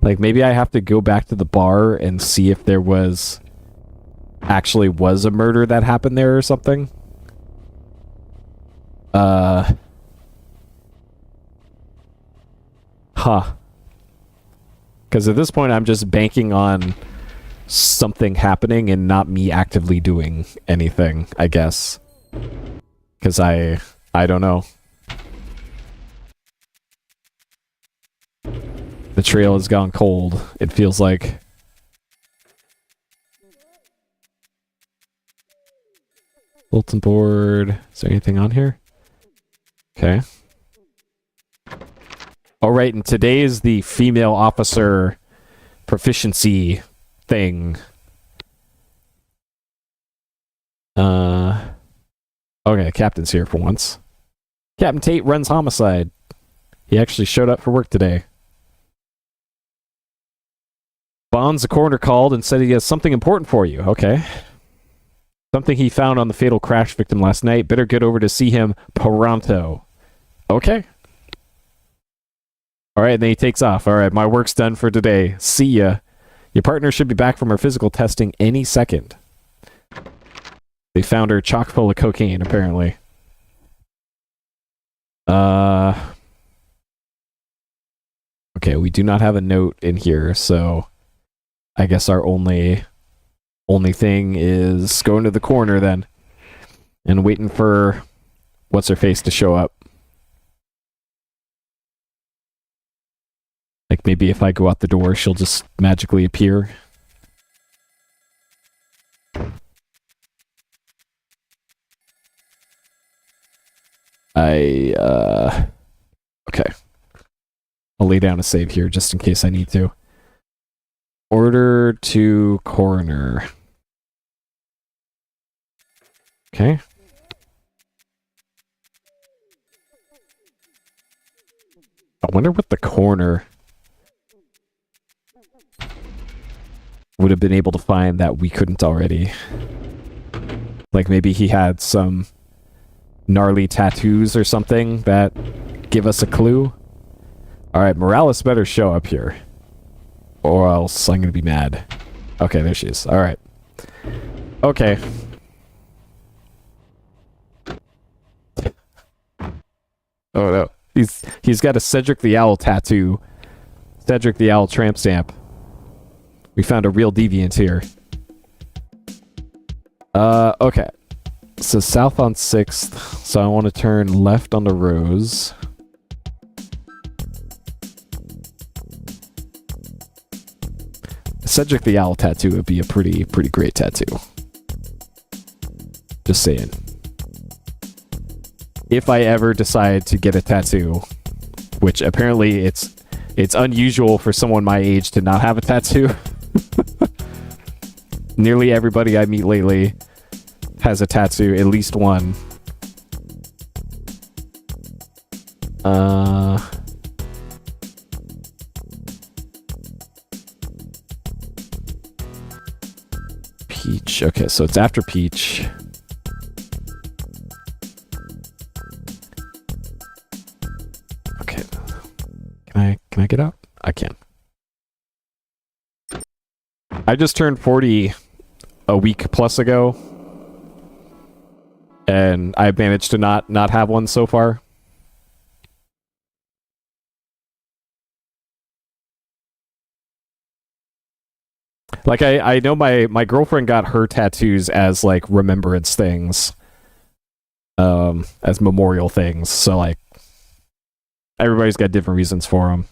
Like, maybe I have to go back to the bar and see if there actually was a murder that happened there or something. Huh. Because at this point, I'm just banking on something happening and not me actively doing anything, I guess. Because I don't know. The trail has gone cold, it feels like. Bulletin board. Is there anything on here? Okay. All right, and today is the female officer proficiency thing. Okay, captain's here for once. Captain Tate runs homicide. He actually showed up for work today. Bonds, the coroner called and said he has something important for you. Okay. Something he found on the fatal crash victim last night. Better get over to see him pronto. Okay. Alright, and then he takes off. Alright, my work's done for today. See ya. Your partner should be back from her physical testing any second. They found her chock full of cocaine, apparently. Okay, we do not have a note in here, so I guess our only thing is going to the corner then and waiting for what's-her-face to show up. Like, maybe if I go out the door, she'll just magically appear. Okay. I'll lay down a save here just in case I need to. Order to coroner. Okay. I wonder what the coroner would have been able to find that we couldn't already. Like, maybe he had some gnarly tattoos or something that give us a clue. Alright, Morales better show up here, or else I'm gonna be mad. Okay, there she is. Alright. Okay. Oh no. He's got a Cedric the Owl tattoo. Cedric the Owl tramp stamp. We found a real deviant here. Okay. So south on 6th. So I want to turn left onto Rose. Cedric the Owl tattoo would be a pretty great tattoo. Just saying. If I ever decide to get a tattoo, which apparently it's unusual for someone my age to not have a tattoo. Nearly everybody I meet lately has a tattoo, at least one. Peach. Okay, so it's after Peach. Okay. Can I get out? I can. I just turned 40 a week plus ago, and I managed to not have one so far. Like, I know my girlfriend got her tattoos as, like, remembrance things. As memorial things. So, like, everybody's got different reasons for them.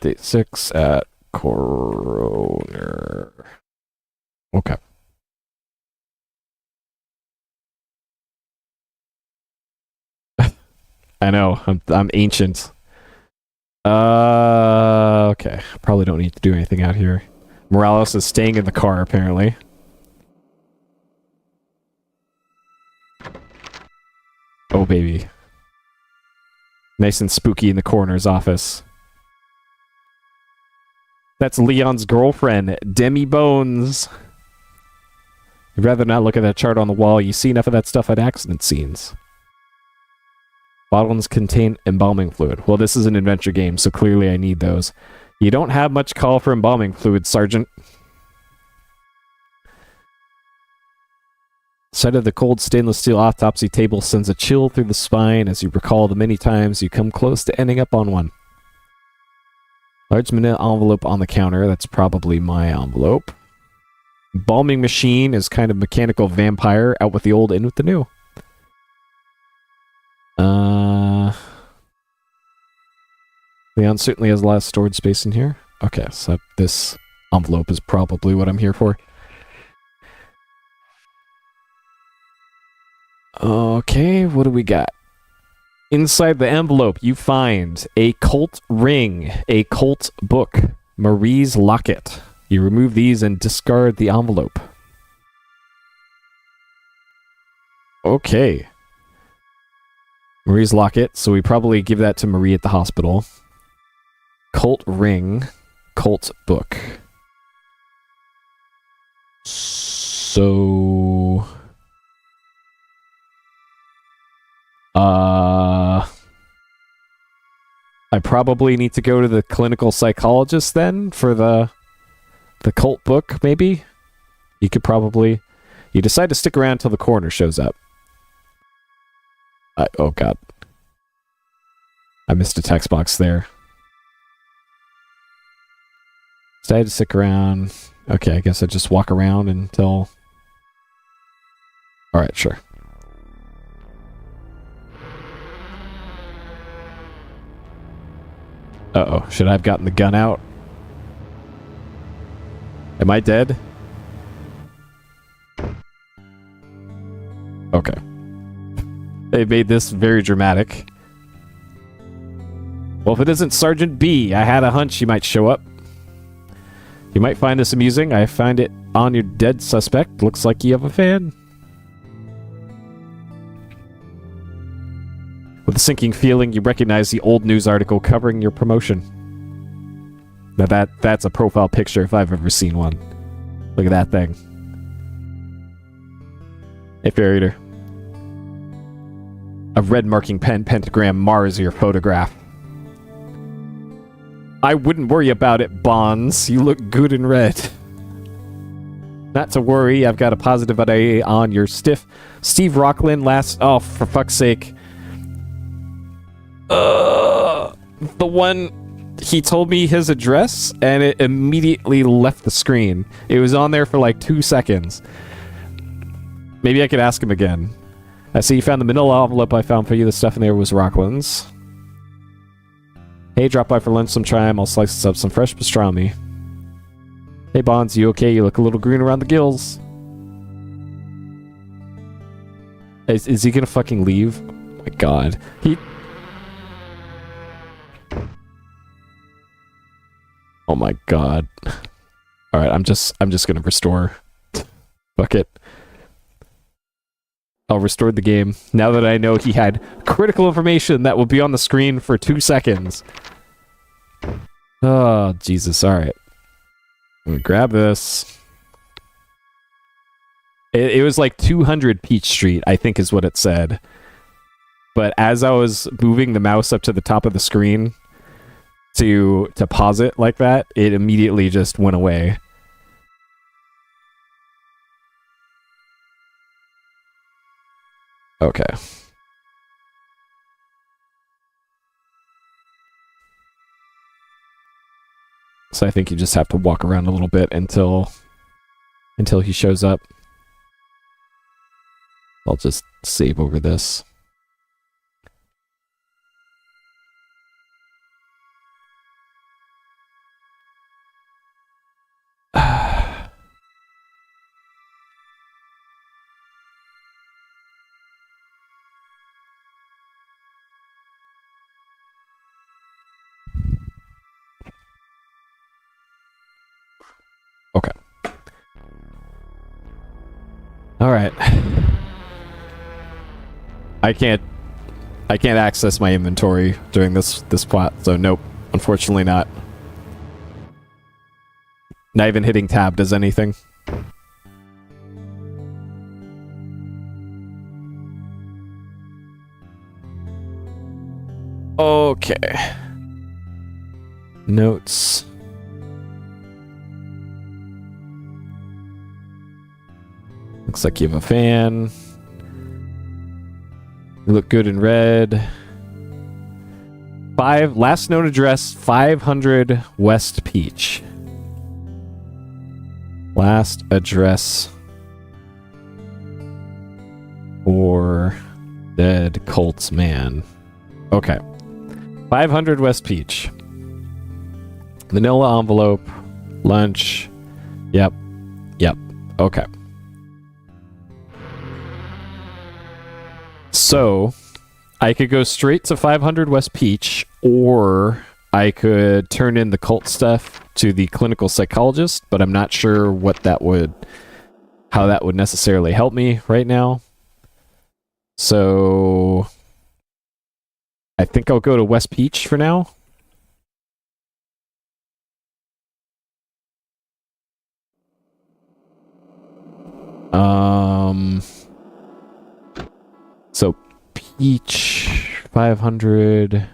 Date 6 at Coroner. Okay. I know. I'm ancient. Okay. Probably don't need to do anything out here. Morales is staying in the car, apparently. Oh, baby. Nice and spooky in the coroner's office. That's Leon's girlfriend, Demi Bones. You'd rather not look at that chart on the wall. You see enough of that stuff at accident scenes. Bottles contain embalming fluid. Well, this is an adventure game, so clearly I need those. You don't have much call for embalming fluid, Sergeant. Sight of the cold stainless steel autopsy table sends a chill through the spine as you recall the many times you come close to ending up on one. Large manila envelope on the counter. That's probably my envelope. Embalming machine is kind of mechanical vampire. Out with the old, in with the new. Leon certainly has a lot of storage space in here. Okay, so this envelope is probably what I'm here for. Okay, what do we got? Inside the envelope, you find a cult ring, a cult book, Marie's locket. You remove these and discard the envelope. Okay. Marie's locket, so we probably give that to Marie at the hospital. Cult ring, cult book. So... I probably need to go to the clinical psychologist then for the cult book, maybe? You could probably... You decide to stick around till the coroner shows up. Oh, God. I missed a text box there. Decided to stick around. Okay, I guess I just walk around until... Alright, sure. Uh-oh, should I have gotten the gun out? Am I dead? Okay. They made this very dramatic. Well, if it isn't Sergeant B, I had a hunch you might show up. You might find this amusing. I find it on your dead suspect. Looks like you have a fan. With a sinking feeling, you recognize the old news article covering your promotion. Now that's a profile picture if I've ever seen one. Look at that thing. Hey, Fairy Eater. A red marking pen pentagram mars your photograph. I wouldn't worry about it, Bonds. You look good in red. Not to worry, I've got a positive eye on your stiff. Steve Rockland last... Oh, for fuck's sake. The one... He told me his address, and it immediately left the screen. It was on there for like 2 seconds. Maybe I could ask him again. I see you found the manila envelope I found for you. The stuff in there was Rockland's. Hey, drop by for lunch sometime. I'll slice up some fresh pastrami. Hey, Bonds, you okay? You look a little green around the gills. Is he gonna fucking leave? Oh my god. Oh my god. Alright, I'm just gonna restore. Fuck it. I'll restore the game. Now that I know he had critical information that will be on the screen for 2 seconds. Oh, Jesus. Alright. I'm gonna grab this. It was like 200 Peach Street, I think is what it said. But as I was moving the mouse up to the top of the screen to pause it like that, it immediately just went away. Okay. So I think you just have to walk around a little bit until he shows up. I'll just save over this. Okay. All right. I can't access my inventory during this plot, so nope. Unfortunately not. Not even hitting tab does anything. Okay. Notes. Looks like you have a fan. You look good in red. Last known address, 500 West Peach. Last address for dead Colts man. Okay. 500 West Peach. Vanilla envelope. Lunch. Yep. Okay. So, I could go straight to 500 West Peach, or I could turn in the cult stuff to the clinical psychologist, but I'm not sure how that would necessarily help me right now. So, I think I'll go to West Peach for now. So Peach 500.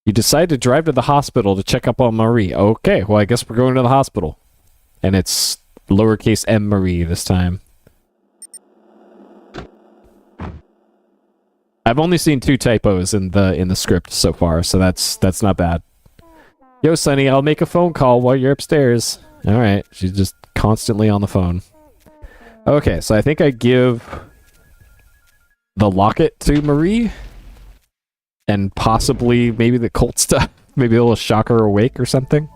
You decide to drive to the hospital to check up on Marie. Okay, well I guess we're going to the hospital. And it's lowercase m Marie this time. I've only seen 2 typos in the script so far, so that's not bad. Yo, Sonny, I'll make a phone call while you're upstairs. Alright, she's just constantly on the phone. Okay, so I think I give the locket to Marie. And possibly maybe the cult stuff. Maybe it'll shock her awake or something.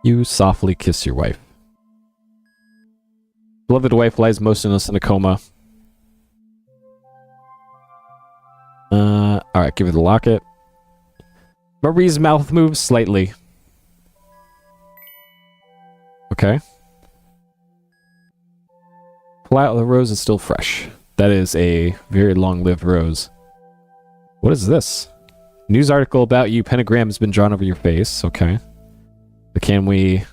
You softly kiss your wife. Beloved wife lies motionless in a coma. Alright, give her the locket. Marie's mouth moves slightly. Okay. Pull out the rose is still fresh. That is a very long-lived rose. What is this? News article about you. Pentagram has been drawn over your face. Okay. But can we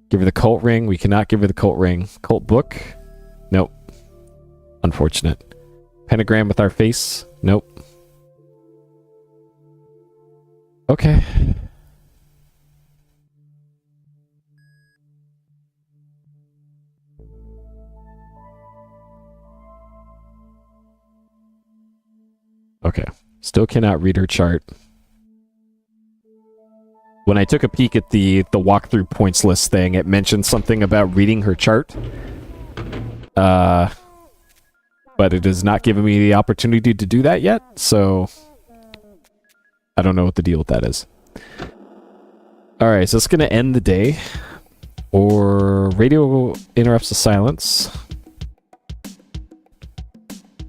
give her the cult ring? We cannot give her the cult ring. Cult book? Nope. Unfortunate. Pentagram with our face? Nope. Okay. Okay. Still cannot read her chart. When I took a peek at the walkthrough points list thing, it mentioned something about reading her chart. But it has not given me the opportunity to do that yet, so I don't know what the deal with that is. Alright, so it's going to end the day. Or radio interrupts the silence.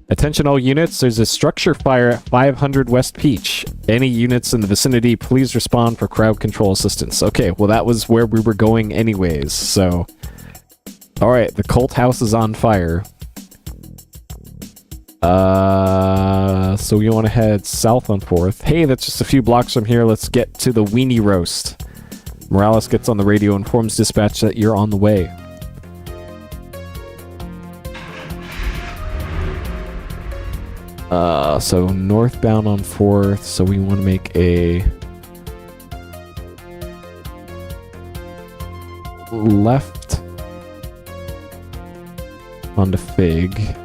Attention all units, there's a structure fire at 500 West Peach. Any units in the vicinity, please respond for crowd control assistance. Okay, well that was where we were going anyways, so... Alright, the cult house is on fire. So we want to head south on 4th. Hey, that's just a few blocks from here. Let's get to the weenie roast. Morales gets on the radio, informs dispatch that you're on the way. So northbound on 4th, so we want to make a left onto Fig.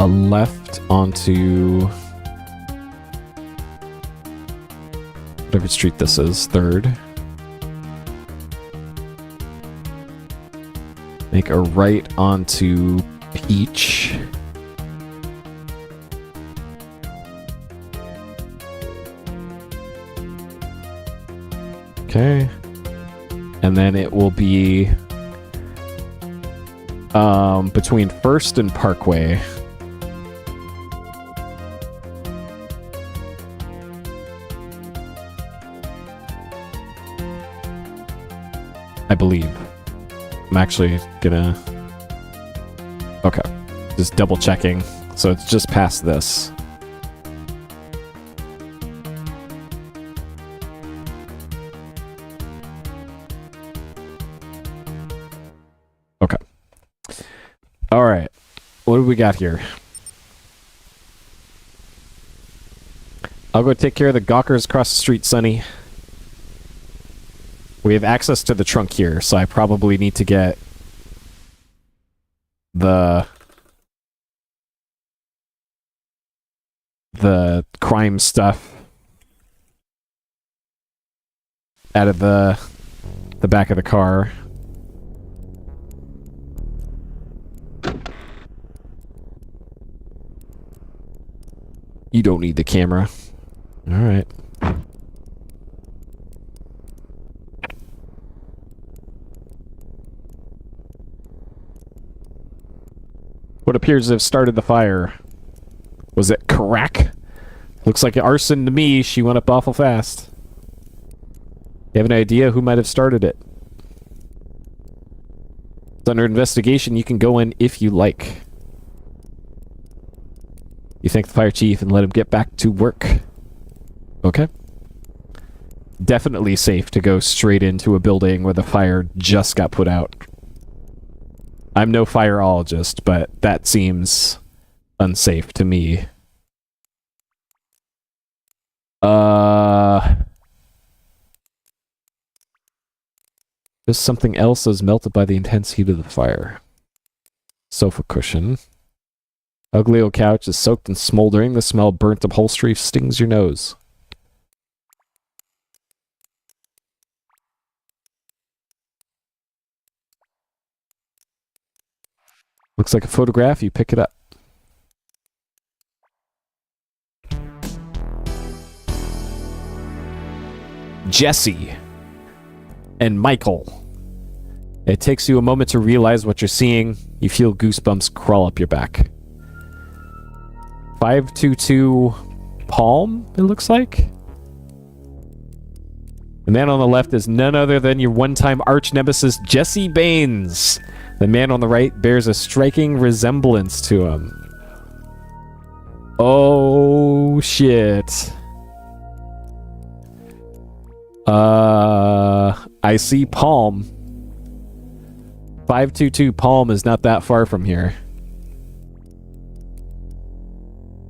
A left onto whatever street this is, 3rd. Make a right onto Peach. Okay. And then it will be between 1st and Parkway. I believe. I'm actually gonna... Okay. Just double checking. So it's just past this. Okay. Alright. What do we got here? I'll go take care of the gawkers across the street, Sonny. We have access to the trunk here, so I probably need to get the crime stuff out of the back of the car. You don't need the camera. All right. What appears to have started the fire? Was it crack? Looks like arson to me. She went up awful fast. You have an idea who might have started it? It's under investigation. You can go in if you like. You thank the fire chief and let him get back to work. Okay. Definitely safe to go straight into a building where the fire just got put out. I'm no fireologist, but that seems unsafe to me. There's something else that was melted by the intense heat of the fire. Sofa cushion. Ugly old couch is soaked and smoldering. The smell of burnt upholstery stings your nose. Looks like a photograph. You pick it up. Jesse and Michael. It takes you a moment to realize what you're seeing. You feel goosebumps crawl up your back. 522 Palm, it looks like. The man on the left is none other than your one-time arch nemesis, Jesse Baines. The man on the right bears a striking resemblance to him. Oh, shit. I see Palm. 522 Palm is not that far from here.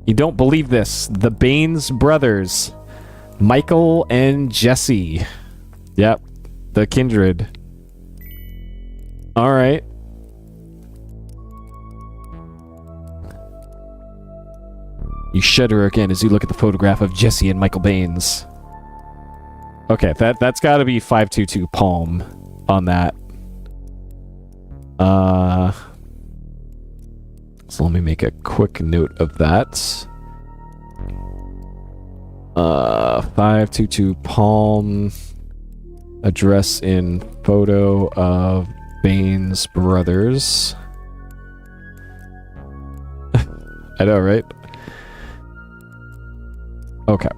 You don't believe this. The Baines brothers. Michael and Jesse. Yep. The Kindred. Alright. You shudder again as you look at the photograph of Jesse and Michael Baines. Okay, that's gotta be 522 Palm on that. So let me make a quick note of that. 522 Palm. Address in photo of Baines brothers. I know, right? Okay.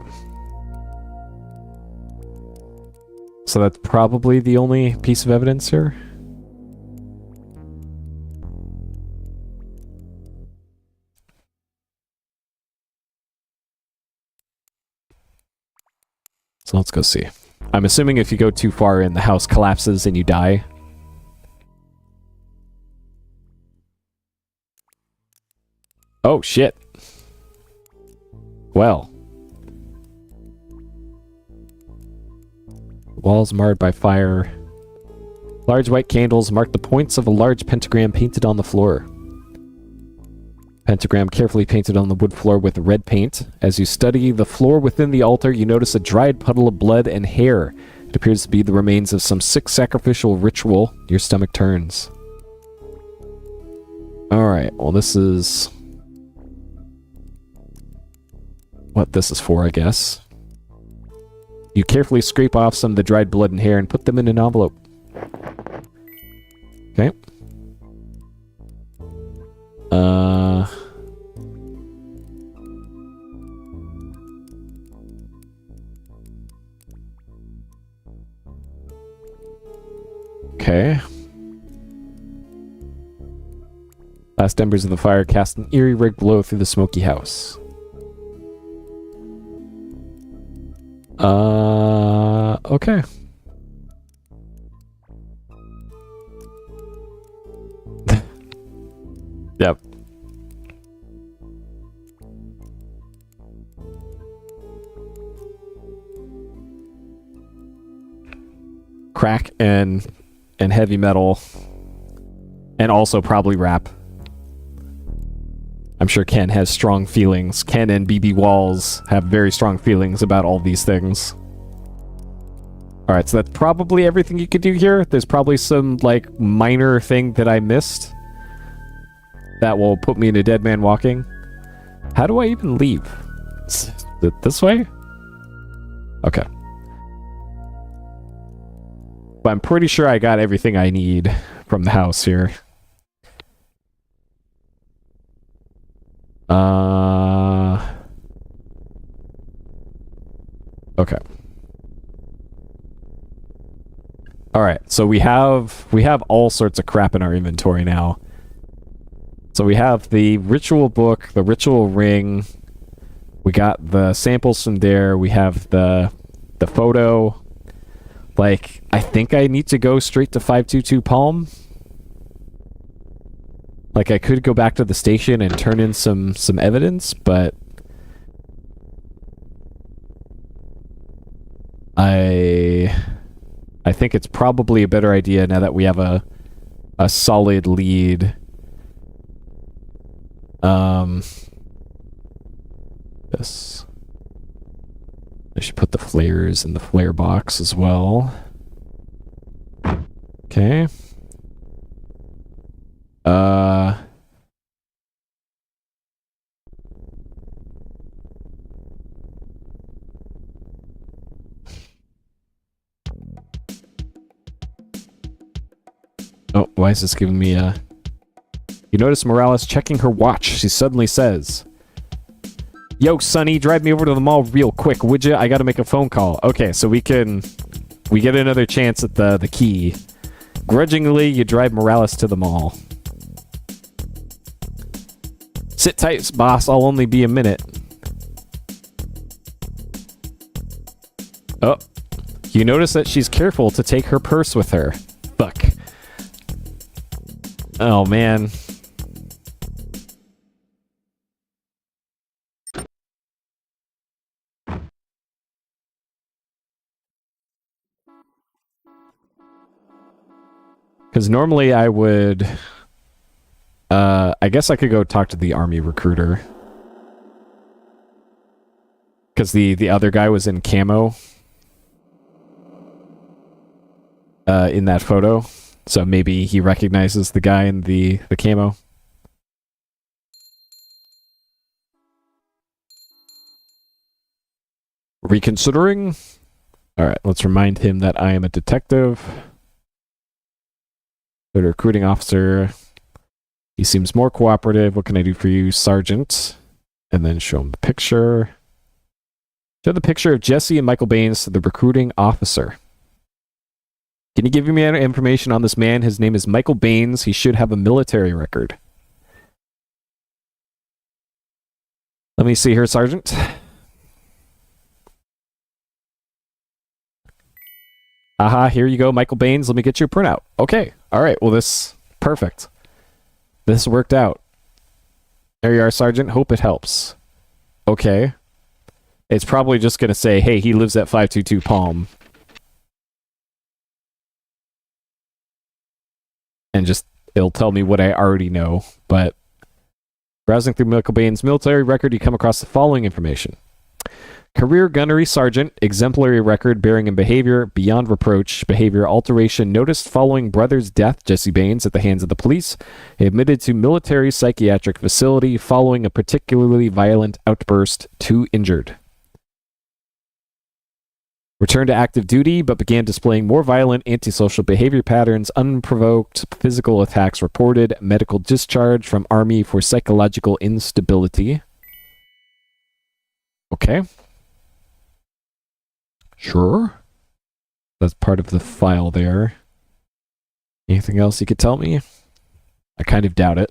So that's probably the only piece of evidence here. So let's go see. I'm assuming if you go too far in, the house collapses and you die. Oh, shit. Well. Walls marred by fire. Large white candles mark the points of a large pentagram painted on the floor. Pentagram carefully painted on the wood floor with red paint. As you study the floor within the altar, you notice a dried puddle of blood and hair. It appears to be the remains of some sick sacrificial ritual. Your stomach turns. Alright, well this is what this is for, I guess. You carefully scrape off some of the dried blood and hair and put them in an envelope. Okay. Okay. Last embers of the fire cast an eerie red glow through the smoky house. Okay. Yep. Crack and heavy metal. And also probably rap. I'm sure Ken has strong feelings. Ken and BB Walls have very strong feelings about all these things. Alright, so that's probably everything you could do here. There's probably some, like, minor thing that I missed that will put me in a dead man walking. How do I even leave? Is it this way? Okay. But I'm pretty sure I got everything I need from the house here. Okay. Alright, so we have all sorts of crap in our inventory now. So we have the ritual book, the ritual ring. We got the samples from there. We have the photo. Like, I think I need to go straight to 522 Palm. Like, I could go back to the station and turn in some evidence, but I think it's probably a better idea now that we have a solid lead. This. I should put the flares in the flare box as well. Okay. Oh, why is this giving me a... You notice Morales checking her watch. She suddenly says, "Yo, Sonny, drive me over to the mall real quick, would ya? I gotta make a phone call." Okay, so we get another chance at the key. Grudgingly, you drive Morales to the mall. "Sit tight, boss. I'll only be a minute." Oh. You notice that she's careful to take her purse with her. Fuck. Oh, man. Because normally I would... I guess I could go talk to the army recruiter. Because the other guy was in camo. In that photo. So maybe he recognizes the guy in the camo. Reconsidering? Alright, let's remind him that I am a detective. Go to recruiting officer. He seems more cooperative. What can I do for you, Sergeant? And then show him the picture. Show the picture of Jesse and Michael Baines to the recruiting officer. Can you give me any information on this man? His name is Michael Baines. He should have a military record. Let me see here, Sergeant. Aha, here you go, Michael Baines. Let me get you a printout. Okay. All right. Well, this... Perfect. This worked out. There you are, Sergeant. Hope it helps. Okay. It's probably just going to say, hey, he lives at 522 Palm. and just it'll tell me what I already know. But browsing through Michael Bain's military record, you come across the following information. Career gunnery sergeant, exemplary record bearing in behavior beyond reproach, behavior alteration noticed following brother's death, Jesse Baines, at the hands of the police. He admitted to military psychiatric facility following a particularly violent outburst, 2 injured. Returned to active duty, but began displaying more violent antisocial behavior patterns, unprovoked physical attacks reported, medical discharge from Army for psychological instability. Okay. Sure. That's part of the file there. Anything else you could tell me? I kind of doubt it.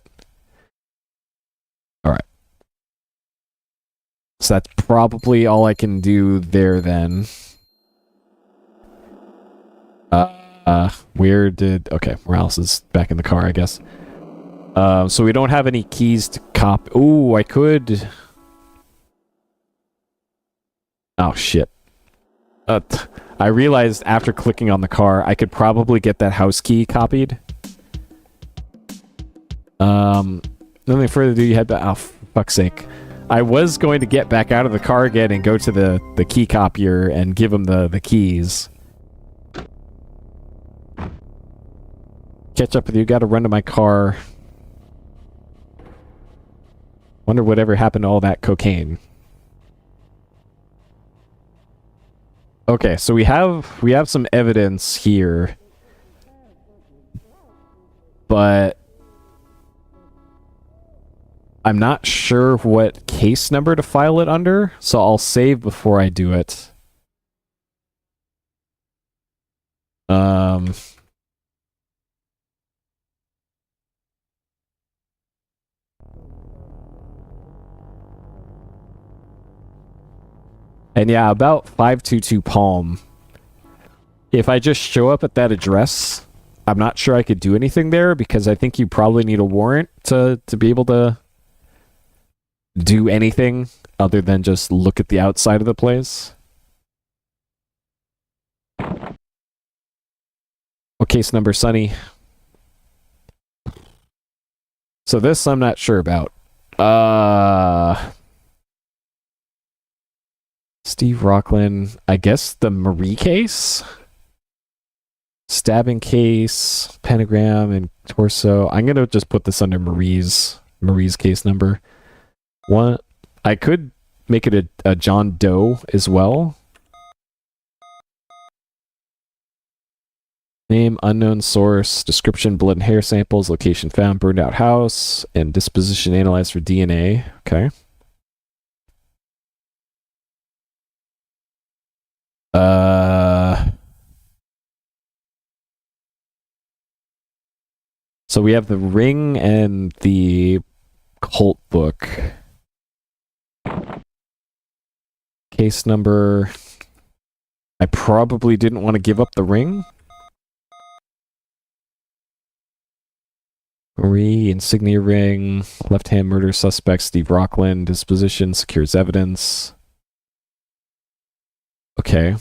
Alright. So that's probably all I can do there then. Where did... Okay, Morales is back in the car, I guess. So we don't have any keys to cop... Ooh, I could... Oh, shit. I realized after clicking on the car, I could probably get that house key copied. Nothing further ado, you head back... Oh, fuck's sake. I was going to get back out of the car again and go to the key copier and give him the keys. Catch up with you, gotta run to my car. Wonder whatever happened to all that cocaine. Okay, so we have some evidence here. But I'm not sure what case number to file it under, so I'll save before I do it. And yeah, about 522 Palm. If I just show up at that address, I'm not sure I could do anything there because I think you probably need a warrant to be able to do anything other than just look at the outside of the place. What case number, Sonny? So this I'm not sure about. Steve Rockland, I guess the Marie case? Stabbing case, pentagram, and torso. I'm gonna just put this under Marie's case number. What? I could make it a John Doe as well. Name, unknown source, description, blood and hair samples, location found, burned out house, and disposition analyzed for DNA. Okay. So we have the ring and the cult book. Case number... I probably didn't want to give up the ring. Marie, insignia ring, left-hand murder suspect, Steve Rockland, disposition, secures evidence. Okay.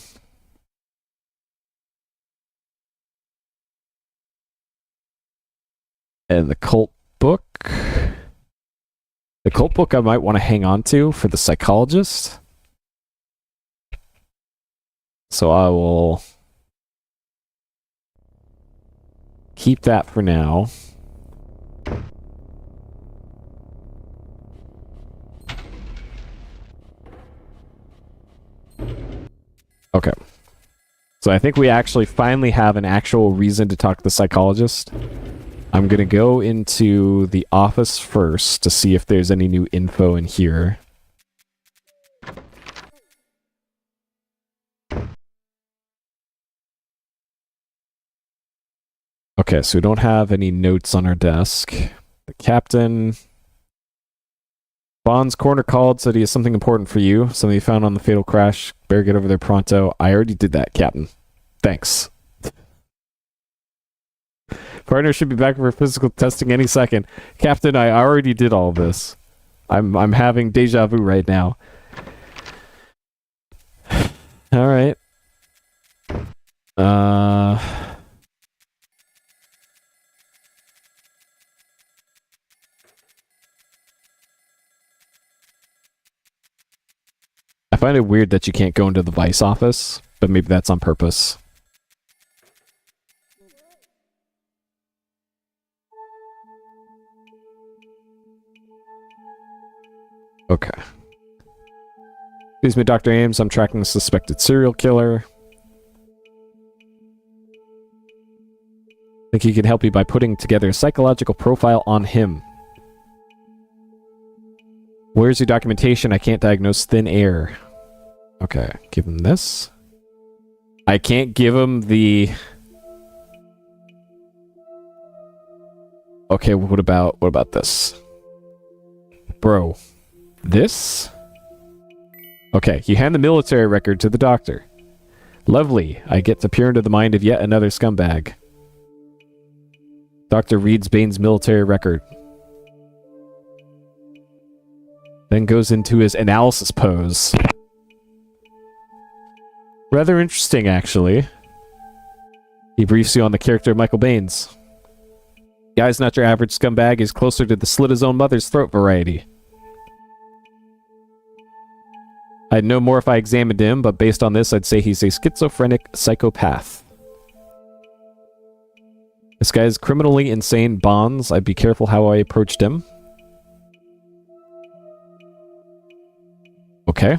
And the cult book. The cult book I might want to hang on to for the psychologist. So I will keep that for now. Okay. So I think we actually finally have an actual reason to talk to the psychologist. I'm going to go into the office first to see if there's any new info in here. Okay, so we don't have any notes on our desk. The captain... Bond's corner called, said he has something important for you. Something he found on the fatal crash. Better get over there pronto. I already did that, Captain. Thanks. Partner should be back for physical testing any second. Captain, I already did all of this. I'm having deja vu right now. Alright. find it weird that you can't go into the Vice office, but maybe that's on purpose. Okay. Excuse me, Dr. Ames. I'm tracking a suspected serial killer. I think he can help you by putting together a psychological profile on him. Where's your documentation? I can't diagnose thin air. Okay, give him this. I can't give him the... Okay, what about this? Bro. This? Okay, you hand the military record to the doctor. Lovely. I get to peer into the mind of yet another scumbag. Doctor reads Bane's military record. Then goes into his analysis pose. Rather interesting, actually. He briefs you on the character of Michael Baines. The guy's not your average scumbag. He's closer to the slit his own mother's throat variety. I'd know more if I examined him, but based on this, I'd say he's a schizophrenic psychopath. This guy is criminally insane. Bonds. I'd be careful how I approached him. Okay.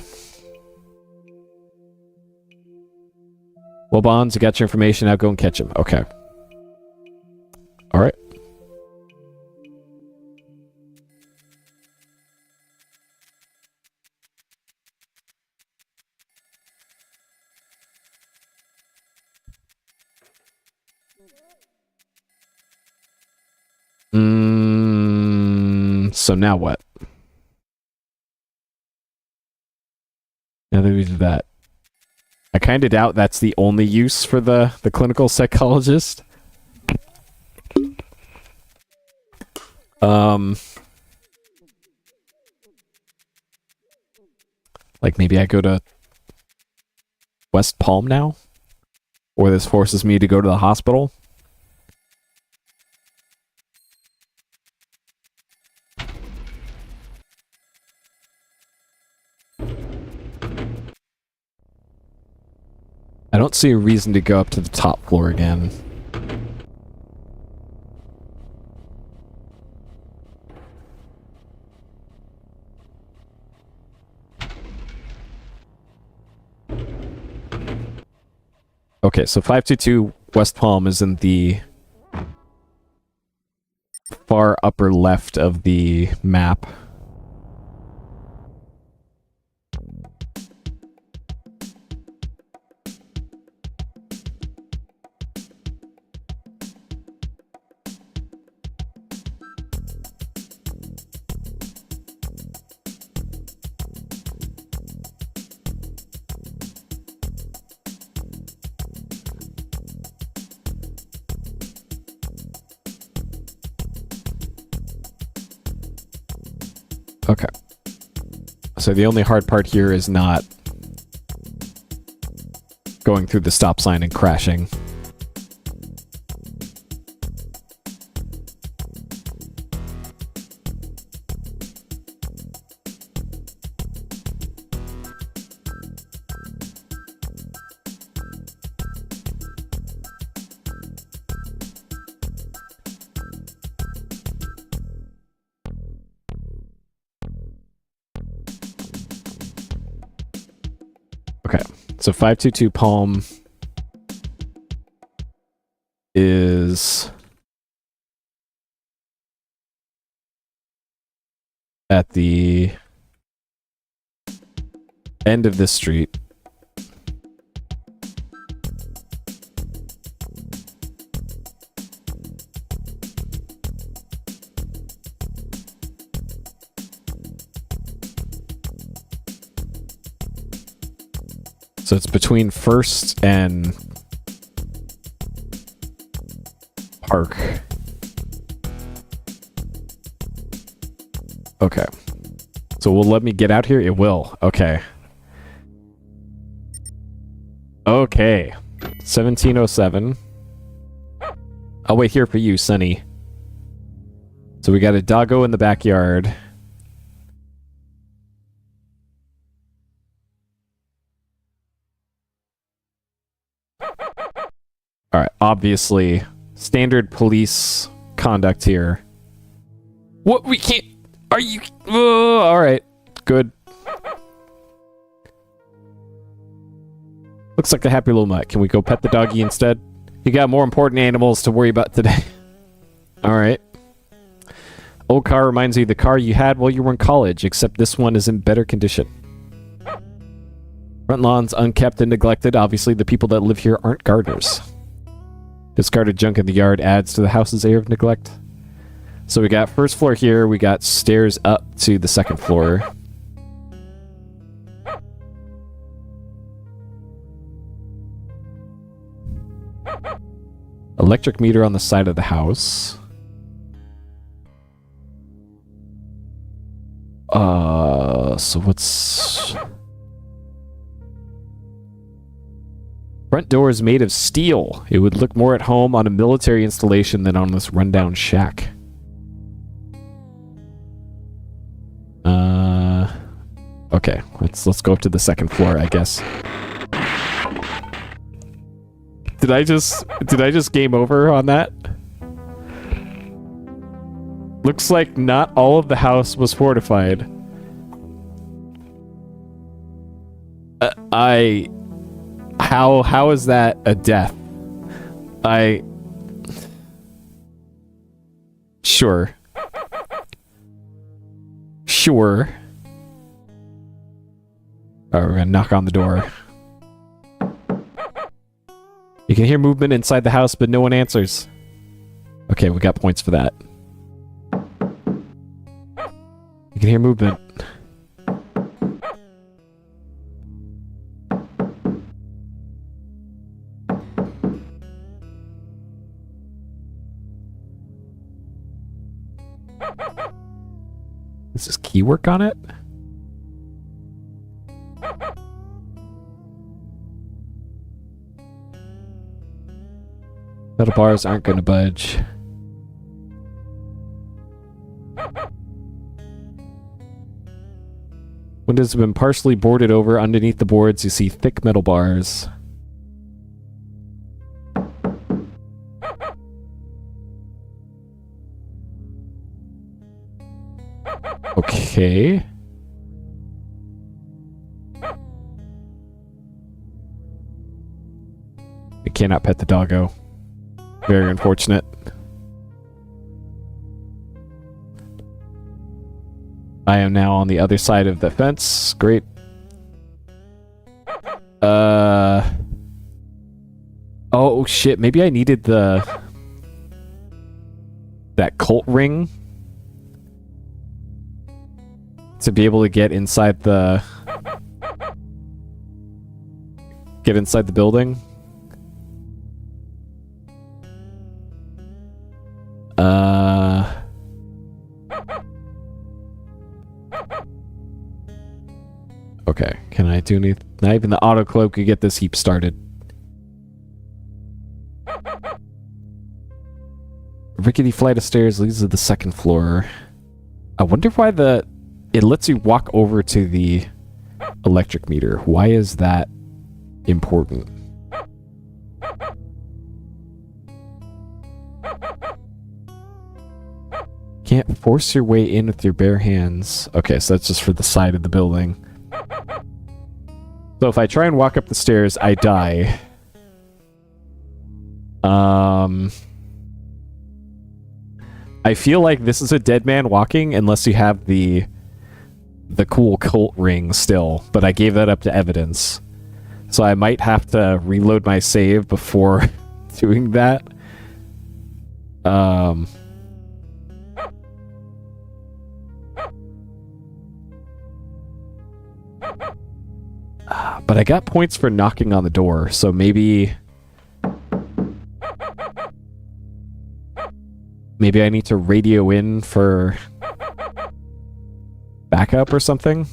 Well, Bonds, you got your information. Now go and catch him. Okay. Alright. So now what? Now that we did that. I kind of doubt that's the only use for the clinical psychologist. Like maybe I go to West Palm now? Or this forces me to go to the hospital? I don't see a reason to go up to the top floor again. Okay, so 522 West Palm is in the far upper left of the map. Okay. So the only hard part here is not going through the stop sign and crashing. So 522 Palm is at the end of this street. So it's between First and Park. Okay. So will let me get out here? It will. Okay. Okay. 1707. I'll wait here for you, Sonny. So we got a doggo in the backyard. All right, obviously, standard police conduct here. What? We can't... Are you... all right, good. Looks like a happy little mutt. Can we go pet the doggy instead? You got more important animals to worry about today. All right. Old car reminds you of the car you had while you were in college, except this one is in better condition. Front lawn's unkept and neglected. Obviously, the people that live here aren't gardeners. Discarded junk in the yard adds to the house's air of neglect. So we got first floor here. We got stairs up to the second floor. Electric meter on the side of the house. So what's... Front door is made of steel. It would look more at home on a military installation than on this rundown shack. Okay, let's go up to the second floor, I guess. Did I just game over on that? Looks like not all of the house was fortified. How is that a death? Sure. Alright, we're gonna knock on the door. You can hear movement inside the house, but no one answers. Okay, we got points for that. You can hear movement. Is this key work on it? Metal bars aren't gonna budge. Windows have been partially boarded over. Underneath the boards, you see thick metal bars. Okay. I cannot pet the doggo. Very unfortunate. I am now on the other side of the fence. Great. Oh shit, maybe I needed that cult ring to be able to get inside the building. Okay, can I do anything? Not even the auto cloak could get this heap started. Rickety flight of stairs leads to the second floor. I wonder why it lets you walk over to the electric meter. Why is that important? Can't force your way in with your bare hands. Okay, so that's just for the side of the building. So if I try and walk up the stairs, I die. I feel like this is a dead man walking unless you have the cool cult ring still, but I gave that up to evidence. So I might have to reload my save before doing that. But I got points for knocking on the door, so maybe I need to radio in for backup or something.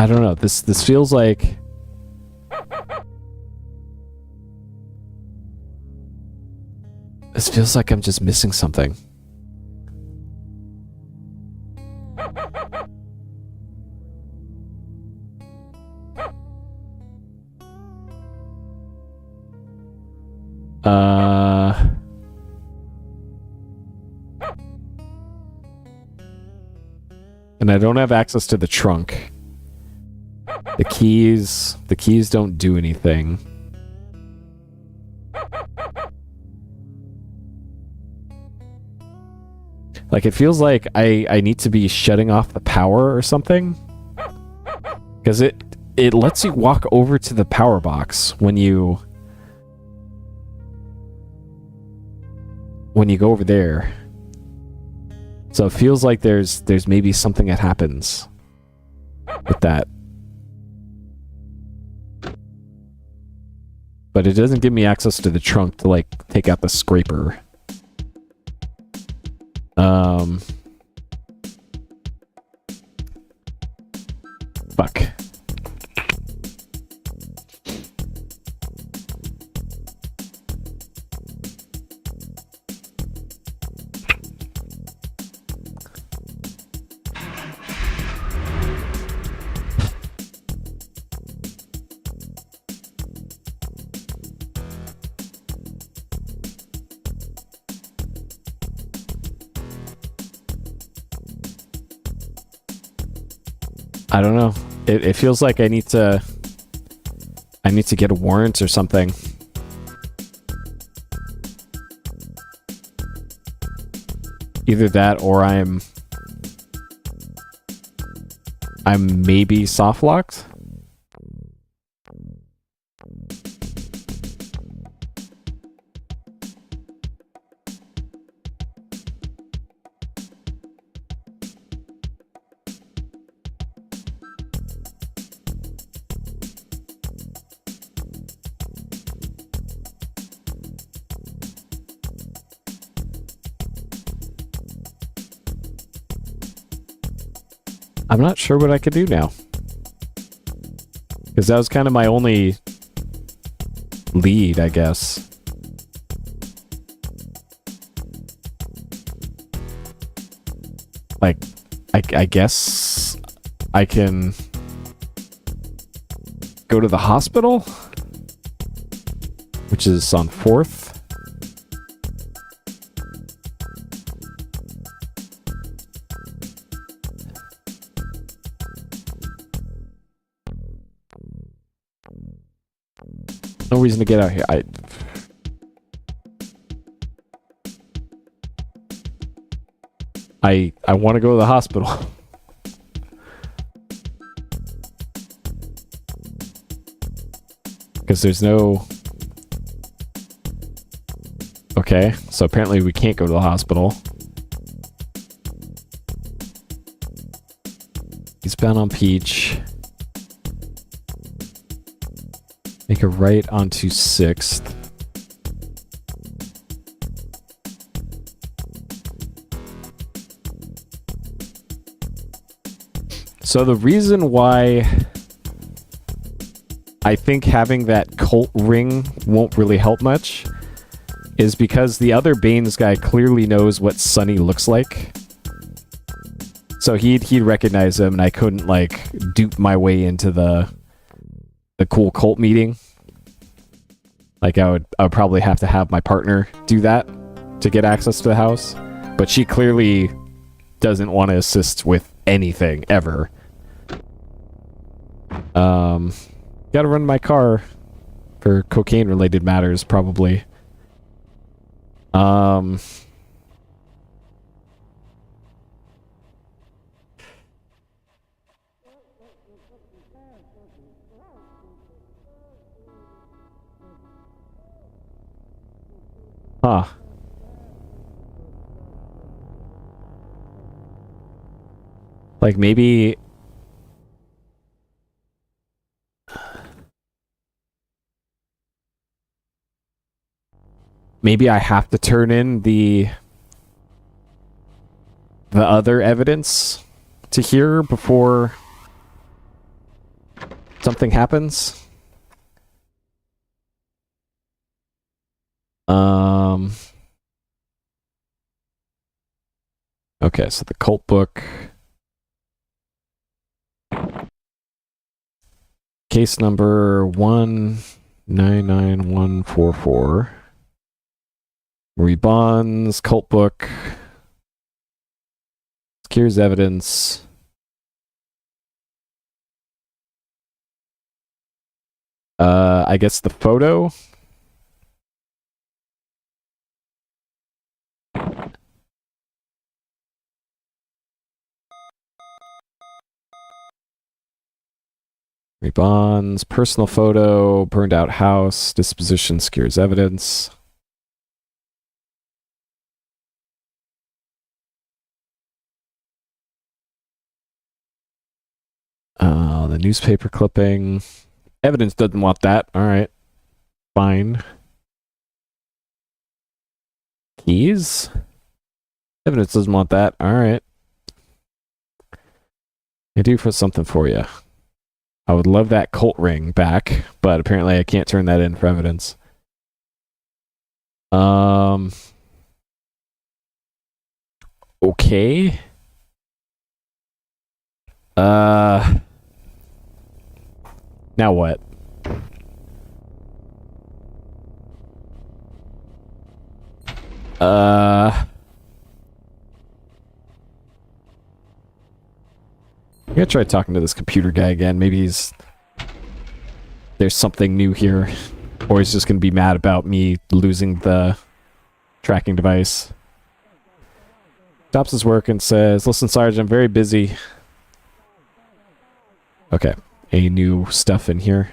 I don't know. This feels like... This feels like I'm just missing something. And I don't have access to the trunk. The keys don't do anything. Like, it feels like I need to be shutting off the power or something. Because it lets you walk over to the power box when you go over there. So it feels like there's maybe something that happens with that. But it doesn't give me access to the trunk to, like, take out the scraper. Fuck. I don't know. It feels like I need to get a warrant or something. Either that or I'm maybe soft locked. I'm not sure what I could do now. Because that was kind of my only lead, I guess. Like, I guess I can go to the hospital, which is on 4th. No reason to get out here. I want to go to the hospital. Because there's no... Okay, so apparently we can't go to the hospital. He's bound on Peach. Make a right onto 6th. So the reason why I think having that cult ring won't really help much is because the other Baines guy clearly knows what Sunny looks like. So he'd recognize him, and I couldn't, like, dupe my way into the cool cult meeting. Like, I would probably have to have my partner do that to get access to the house. But she clearly doesn't want to assist with anything, ever. Gotta run my car for cocaine-related matters, probably. Huh. Like, maybe... Maybe I have to turn in the other evidence to here before something happens. Okay, so the cult book. Case number 199144. Marie Bonds, cult book. Secures evidence. I guess the photo. Marie Bonds, personal photo, burned out house, disposition secures evidence. The newspaper clipping. Evidence doesn't want that. All right. Fine. Keys? Evidence doesn't want that. All right. I do for something for you. I would love that cult ring back, but apparently I can't turn that in for evidence. Okay. Now what? I'm gonna try talking to this computer guy again. Maybe there's something new here. Or he's just gonna be mad about me losing the tracking device. Stops his work and says, "Listen, Sarge, I'm very busy." Okay. Any new stuff in here?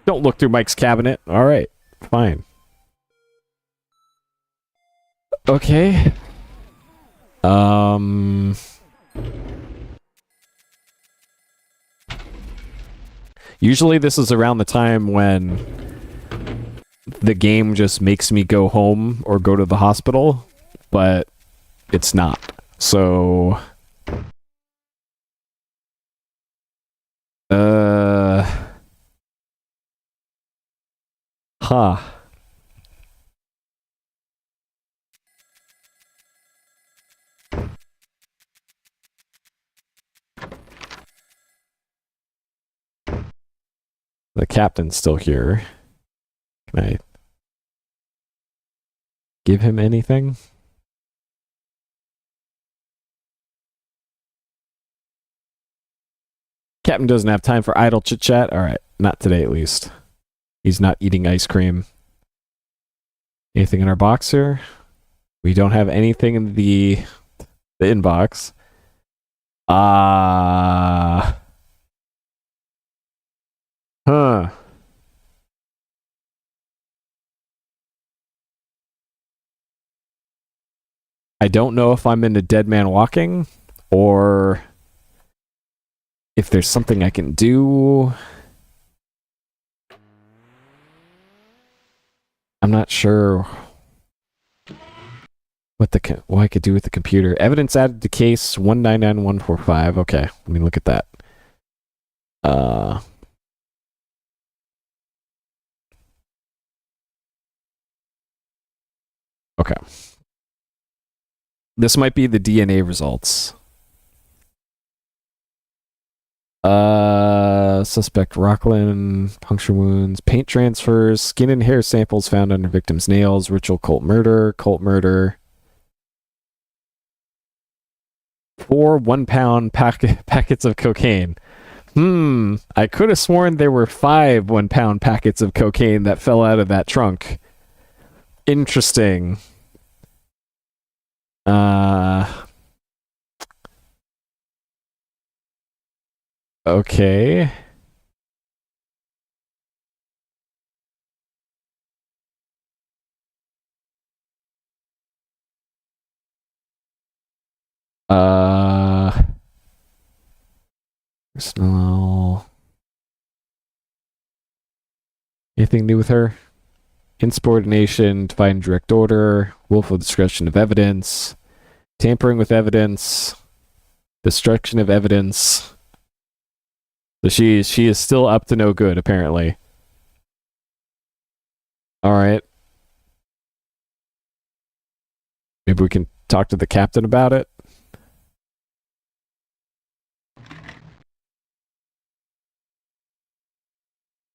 Don't look through Mike's cabinet. Alright. Fine. Okay. Usually this is around the time when the game just makes me go home or go to the hospital, but it's not. So... Huh. The captain's still here. Can I give him anything? Captain doesn't have time for idle chit-chat? Alright, not today at least. He's not eating ice cream. Anything in our box here? We don't have anything in the inbox. Huh. I don't know if I'm into Dead Man Walking or if there's something I can do. I'm not sure what I could do with the computer. Evidence added to case 199145. Okay, let me look at that. Okay. This might be the DNA results. Suspect Rockland, puncture wounds, paint transfers, skin and hair samples found under victim's nails, ritual cult murder. 4 1-pound packets of cocaine. I could have sworn there were 5 1-pound packets of cocaine that fell out of that trunk. Interesting. Okay. Personal. Anything new with her? Insubordination, defying direct order, willful destruction of evidence, tampering with evidence, destruction of evidence. So she is still up to no good, apparently. All right. Maybe we can talk to the captain about it.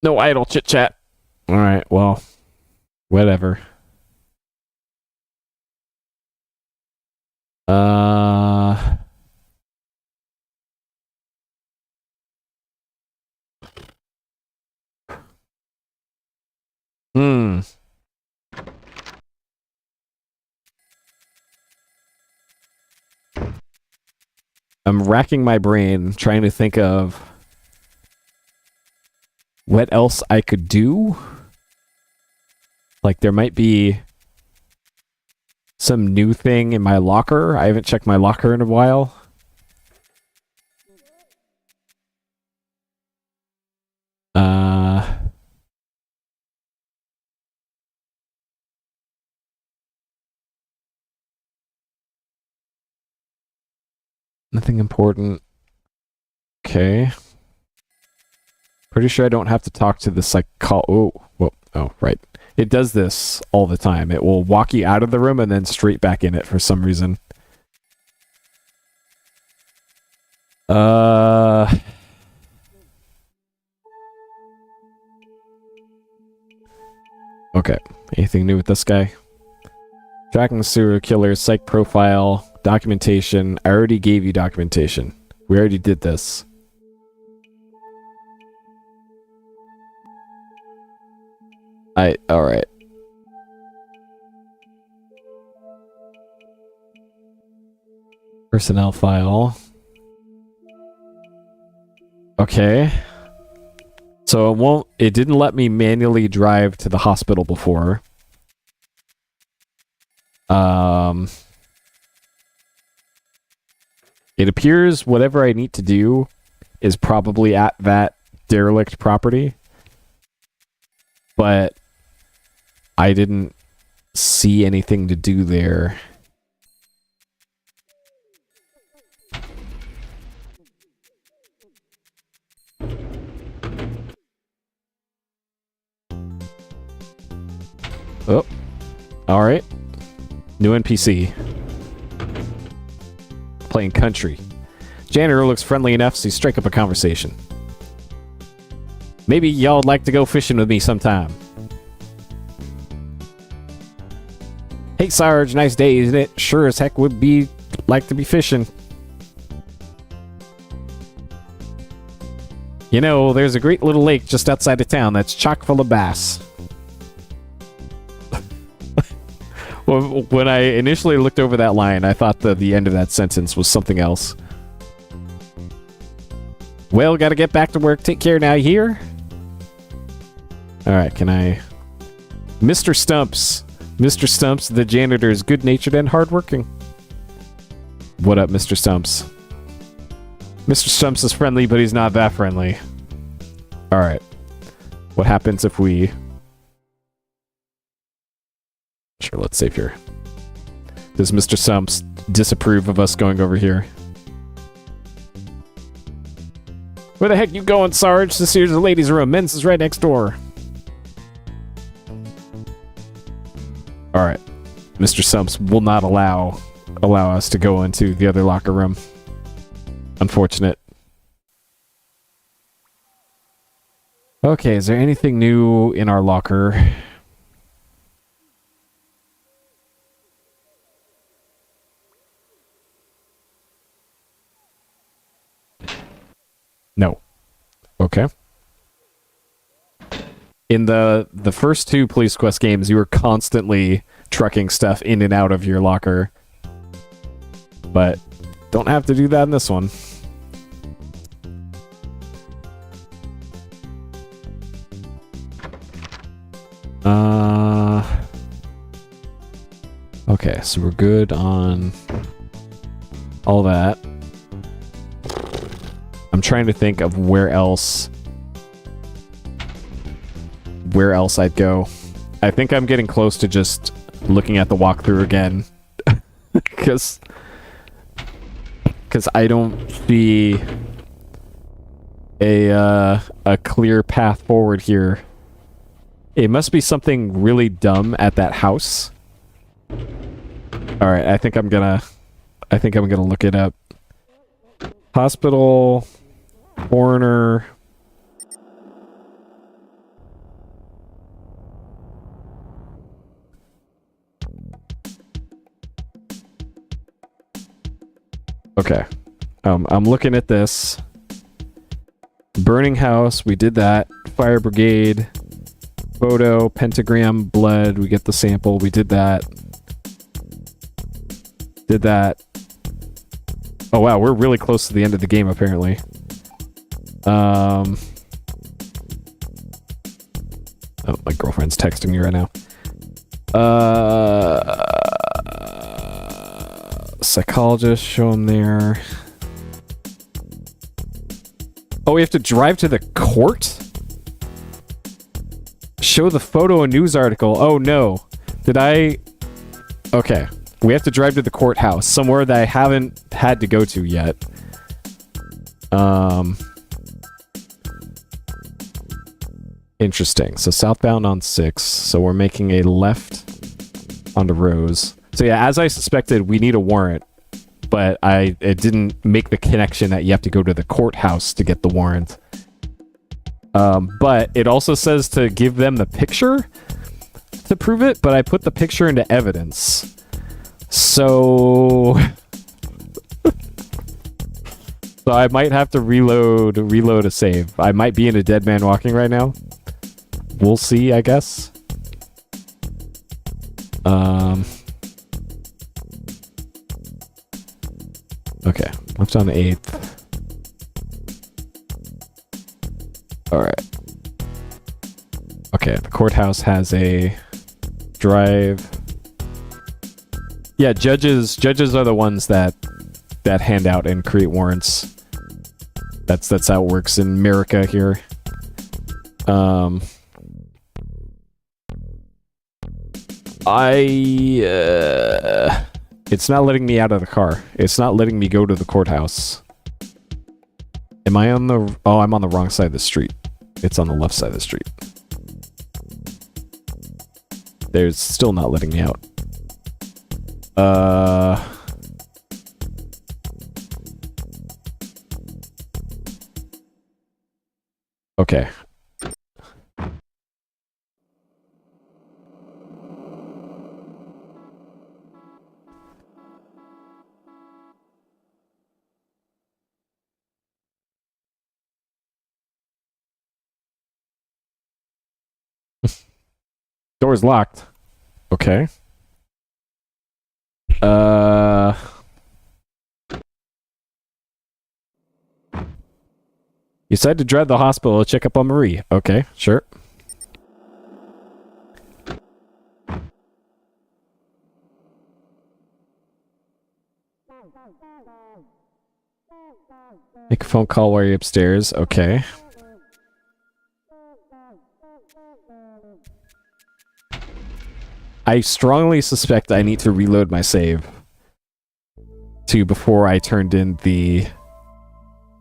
No idle chit chat. All right. Well, whatever. Hmm. I'm racking my brain trying to think of what else I could do. Like, there might be some new thing in my locker. I haven't checked my locker in a while. Nothing important. Okay. Pretty sure I don't have to talk to the oh, right. It does this all the time. It will walk you out of the room and then straight back in it for some reason. Okay. Anything new with this guy? Tracking the serial killer, psych profile, documentation. I already gave you documentation. We already did this. Alright. Personnel file. Okay. So it didn't let me manually drive to the hospital before. It appears whatever I need to do is probably at that derelict property. But I didn't see anything to do there. Oh, all right. New NPC. Playing country. Janitor looks friendly enough, so you strike up a conversation. Maybe y'all'd like to go fishing with me sometime. Hey Sarge, nice day, isn't it? Sure as heck would be like to be fishing. You know, there's a great little lake just outside of town that's chock full of bass. Well, when I initially looked over that line, I thought the end of that sentence was something else. Well, gotta get back to work. Take care now, you hear? Alright, can I... Mr. Stumps. Mr. Stumps, the janitor, is good-natured and hardworking. What up, Mr. Stumps? Mr. Stumps is friendly, but he's not that friendly. Alright. What happens if we... Sure, let's save here. Does Mr. Stumps disapprove of us going over here? Where the heck you going, Sarge? This here's the ladies' room. Men's is right next door. Alright. Mr. Stumps will not allow us to go into the other locker room. Unfortunate. Okay, is there anything new in our locker? No. Okay. In the first two Police Quest games, you were constantly trucking stuff in and out of your locker. But don't have to do that in this one. Okay, so we're good on all that. I'm trying to think of where else I'd go. I think I'm getting close to just looking at the walkthrough again. Because I don't see a clear path forward here. It must be something really dumb at that house. All right, I think I'm gonna look it up. Hospital, coroner. Okay. I'm looking at this. Burning house, we did that. Fire brigade. Photo, pentagram, blood, we get the sample, we did that. Did that. Oh wow, we're really close to the end of the game apparently. Oh, my girlfriend's texting me right now. Psychologist, show him there. Oh, we have to drive to the court? Show the photo and news article. Oh no. Did I... Okay. We have to drive to the courthouse. Somewhere that I haven't had to go to yet. Interesting. So southbound on 6. So we're making a left onto Rose. So yeah, as I suspected, we need a warrant. But it didn't make the connection that you have to go to the courthouse to get the warrant. But it also says to give them the picture to prove it, but I put the picture into evidence. So... so I might have to reload a save. I might be in a dead man walking right now. We'll see, I guess. Okay, left on the 8th. Alright. Okay, the courthouse has a drive. Yeah, judges are the ones that hand out and create warrants. That's how it works in America here. It's not letting me out of the car. It's not letting me go to the courthouse. Am I on the... Oh, I'm on the wrong side of the street. It's on the left side of the street. There's still not letting me out. Okay. Door's locked. Okay. You decided to drive to the hospital to check up on Marie. Okay, sure. Make a phone call while you're upstairs. Okay. I strongly suspect I need to reload my save before I turned in the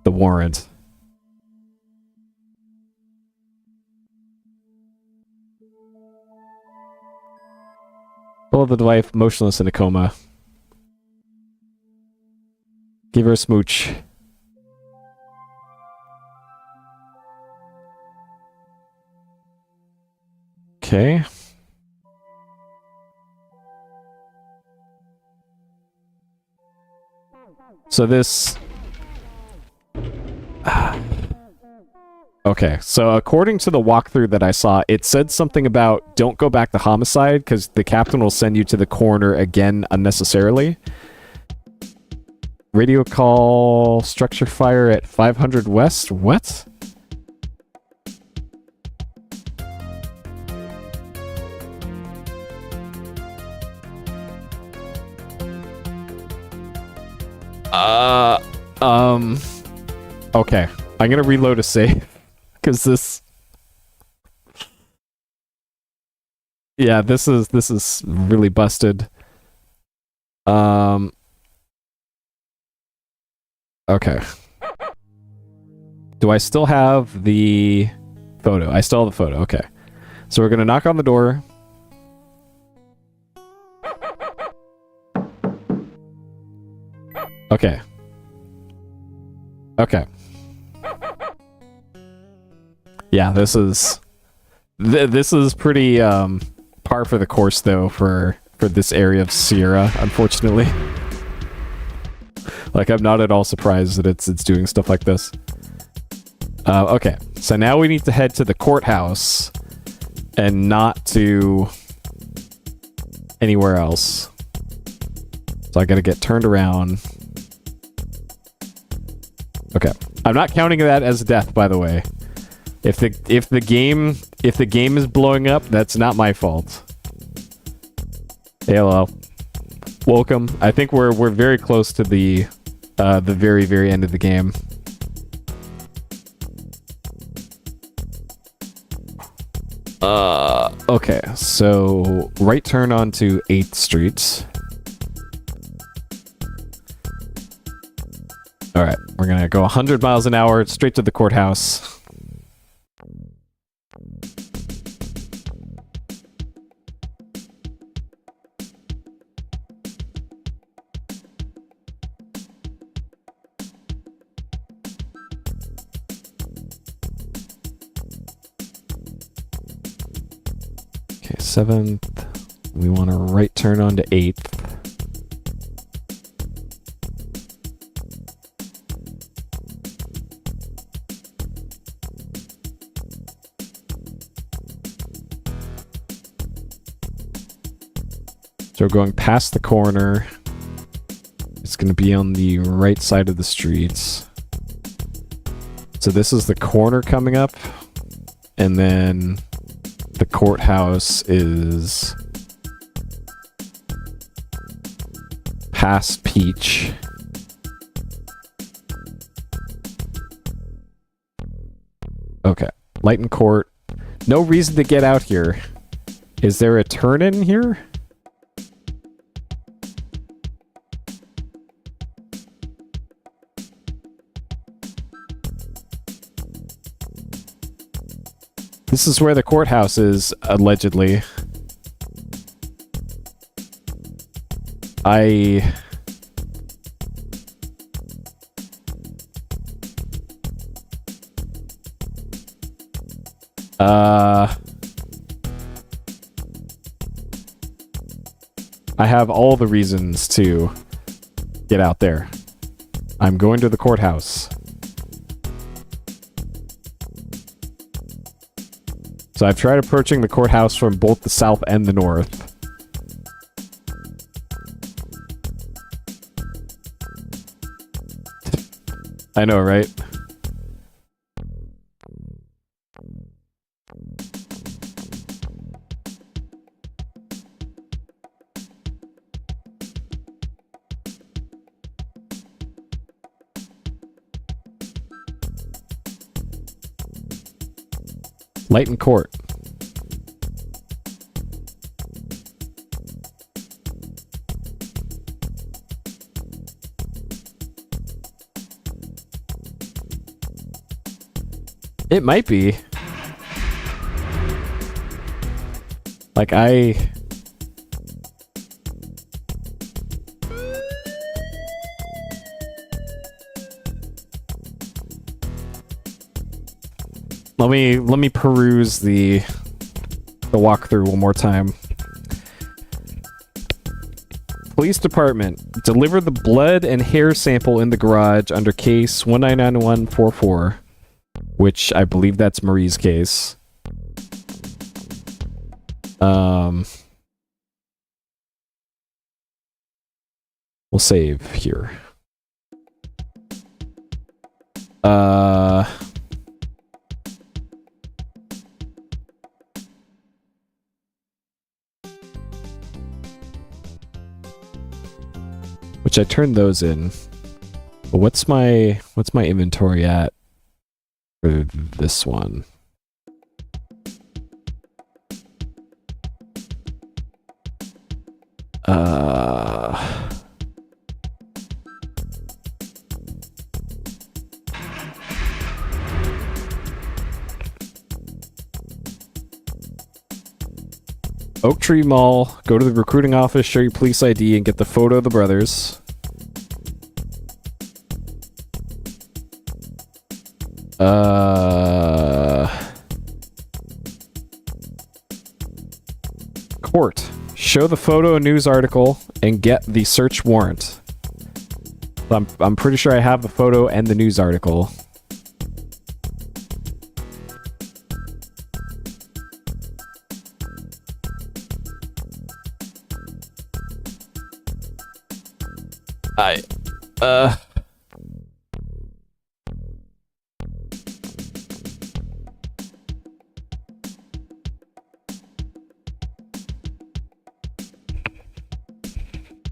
warrant. Pull the wife motionless in a coma. Give her a smooch. Okay. So this... Okay, so according to the walkthrough that I saw, it said something about don't go back to homicide because the captain will send you to the coroner again unnecessarily. Radio call, structure fire at 500 West? What? Okay. I'm gonna reload a save. Because this... Yeah, this is really busted. Okay. Do Do I still have the photo? I still have the photo. Okay. So we're going to knock on the door. Okay. Okay. Yeah, this is pretty par for the course though for this area of Sierra, unfortunately. Like, I'm not at all surprised that it's doing stuff like this. Okay, so now we need to head to the courthouse and not to anywhere else. So I gotta get turned around. Okay, I'm not counting that as death, by the way. If the game is blowing up, that's not my fault. Hey, hello. Welcome. I think we're very close to the very end of the game. Okay, so right turn onto 8th Street. Alright, we're gonna go 100 miles an hour straight to the courthouse. Okay, 7th. We want to right turn onto 8th. So we're going past the corner. It's going to be on the right side of the streets. So this is the corner coming up. And then the courthouse is past Peach. Okay. Lighton Court. No reason to get out here. Is there a turn in here? This is where the courthouse is, allegedly. I have all the reasons to get out there. I'm going to the courthouse. So I've tried approaching the courthouse from both the south and the north. I know, right? Lighton Court. It might be. Like, Let me peruse the walkthrough one more time. Police Department. Deliver the blood and hair sample in the garage under case 199144. Which I believe that's Marie's case. We'll save here. Which I turned those in. But what's my inventory at for this one? Tree Mall, go to the recruiting office, show your police ID, and get the photo of the brothers. Court. Show the photo and news article and get the search warrant. I'm pretty sure I have the photo and the news article.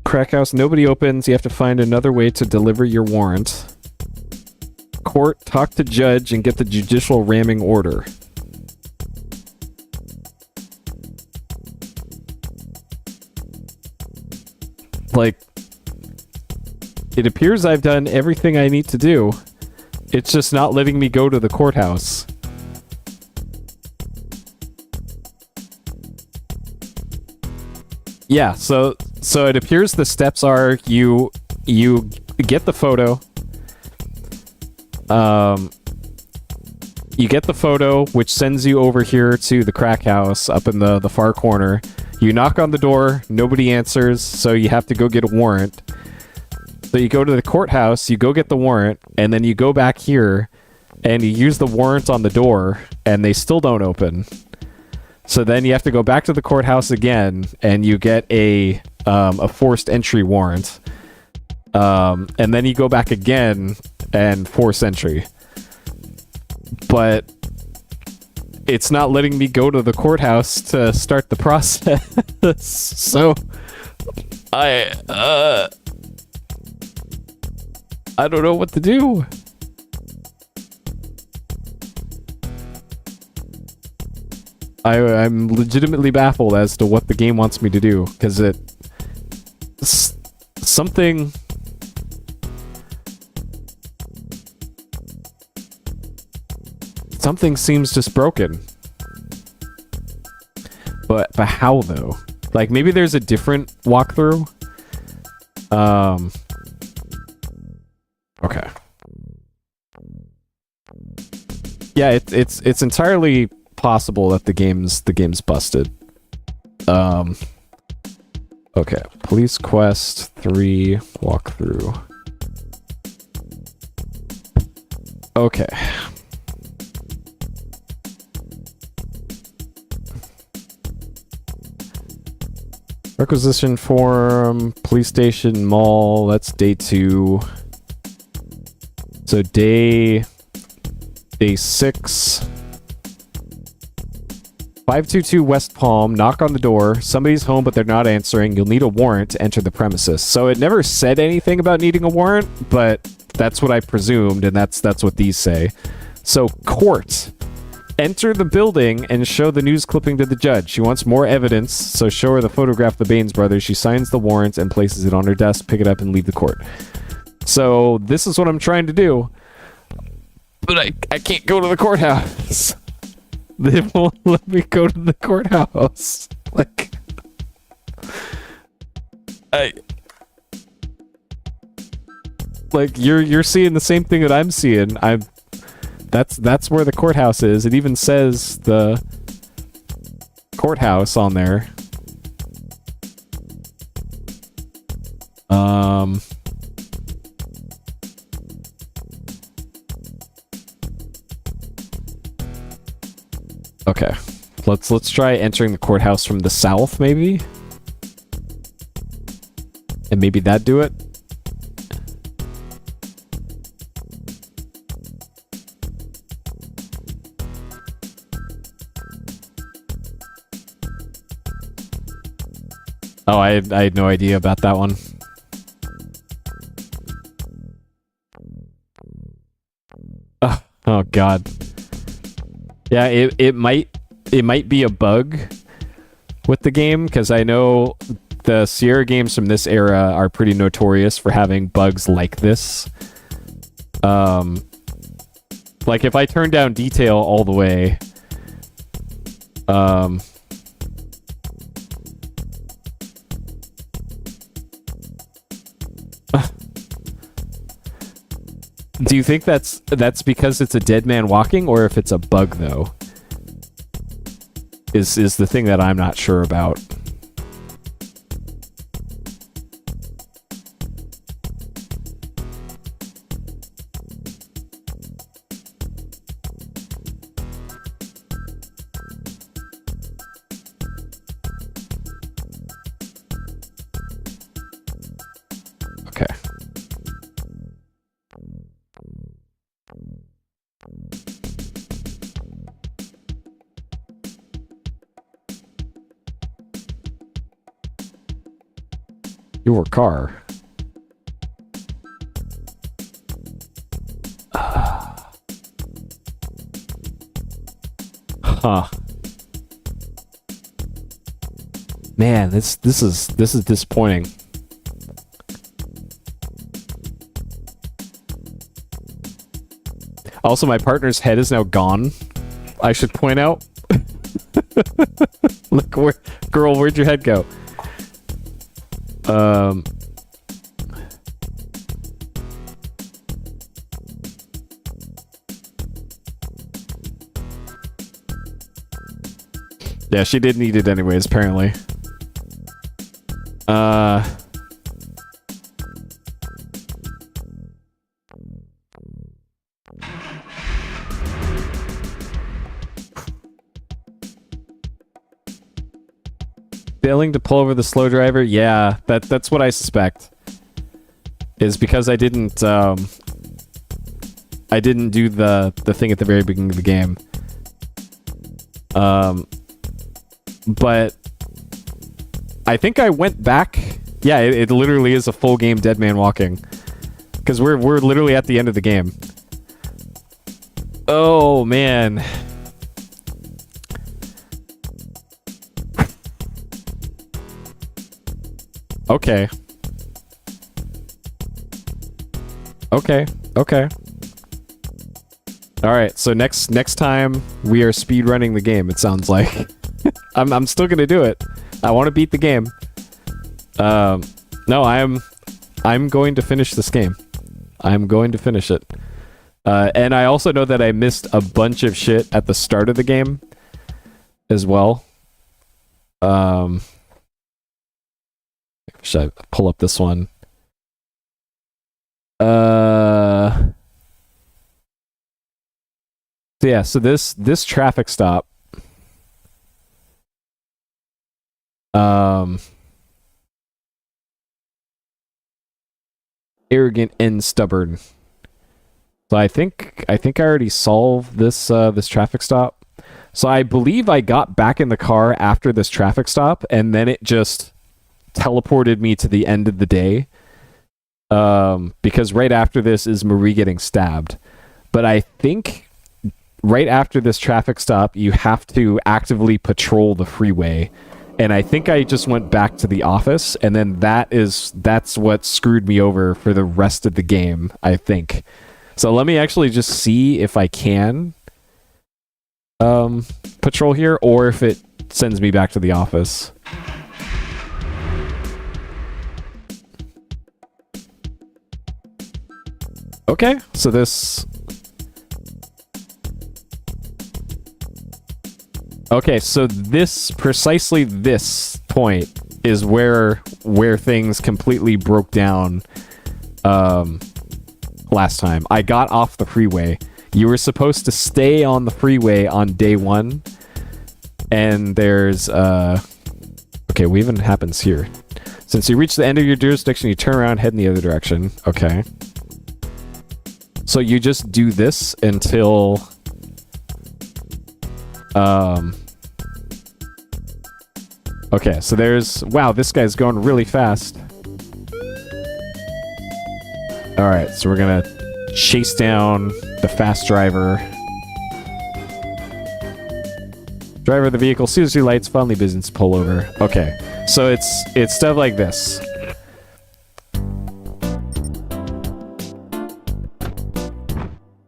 Crack house, nobody opens. You have to find another way to deliver your warrant. Court, talk to judge and get the judicial ramming order. Like, it appears I've done everything I need to do. It's just not letting me go to the courthouse. Yeah, so it appears the steps are you get the photo. You get the photo, which sends you over here to the crack house up in the far corner. You knock on the door, nobody answers, so you have to go get a warrant. So you go to the courthouse, you go get the warrant, and then you go back here, and you use the warrant on the door, and they still don't open. So then you have to go back to the courthouse again, and you get a forced entry warrant. And then you go back again and force entry. But it's not letting me go to the courthouse to start the process. So I don't know what to do. I'm legitimately baffled as to what the game wants me to do, because something seems just broken. But how though? Like, maybe there's a different walkthrough. Okay. Yeah, it's entirely possible that the game's busted. Okay, Police Quest 3 walkthrough. Okay. Requisition form, police station, mall, that's day 2. So day 6. 522 West Palm, knock on the door. Somebody's home, but they're not answering. You'll need a warrant to enter the premises. So it never said anything about needing a warrant, but that's what I presumed, and that's what these say. So, court. Enter the building and show the news clipping to the judge. She wants more evidence, so show her the photograph of the Baines brothers. She signs the warrant and places it on her desk. Pick it up and leave the court. So, this is what I'm trying to do. But I can't go to the courthouse. They won't let me go to the courthouse. Like, you're seeing the same thing that I'm seeing. That's where the courthouse is. It even says the courthouse on there. Okay. Let's try entering the courthouse from the south, maybe? And maybe that do it? Oh, I had no idea about that one. Oh god. Yeah, it might be a bug with the game, because I know the Sierra games from this era are pretty notorious for having bugs like this. Like if I turn down detail all the way, Do you think that's because it's a dead man walking, or if it's a bug though? Is the thing that I'm not sure about. Okay. Your car. Huh. Man, this is disappointing. Also, my partner's head is now gone. I should point out. Look, girl, where'd your head go? Yeah, she did need it anyways, apparently. Failing to pull over the slow driver? Yeah, that's what I suspect. Is because I didn't do the thing at the very beginning of the game. But I think I went back. Yeah, it literally is a full game dead man walking. Because we're literally at the end of the game. Oh, man. Okay. Okay. Alright, so next time we are speedrunning the game, it sounds like. I'm still gonna do it. I want to beat the game. No, I'm going to finish this game. I'm going to finish it. And I also know that I missed a bunch of shit at the start of the game as well. Should I pull up this one? So yeah, so this traffic stop. Arrogant and stubborn. So I think I already solved this this traffic stop. So I believe I got back in the car after this traffic stop, and then it just teleported me to the end of the day. Because right after this is Marie getting stabbed. But I think right after this traffic stop, you have to actively patrol the freeway. And I think I just went back to the office, and then that's what screwed me over for the rest of the game, I think. So let me actually just see if I can patrol here, or if it sends me back to the office. Okay, so this... Okay, so precisely this point is where things completely broke down last time. I got off the freeway. You were supposed to stay on the freeway on day 1. And there's... Okay, what even happens here? Since you reach the end of your jurisdiction, you turn around, head in the other direction. Okay. So you just do this until... Okay, so there's... Wow, this guy's going really fast. Alright, so we're gonna chase down the fast driver. Driver of the vehicle, sees your lights, finally business, pull over. Okay, so it's stuff like this.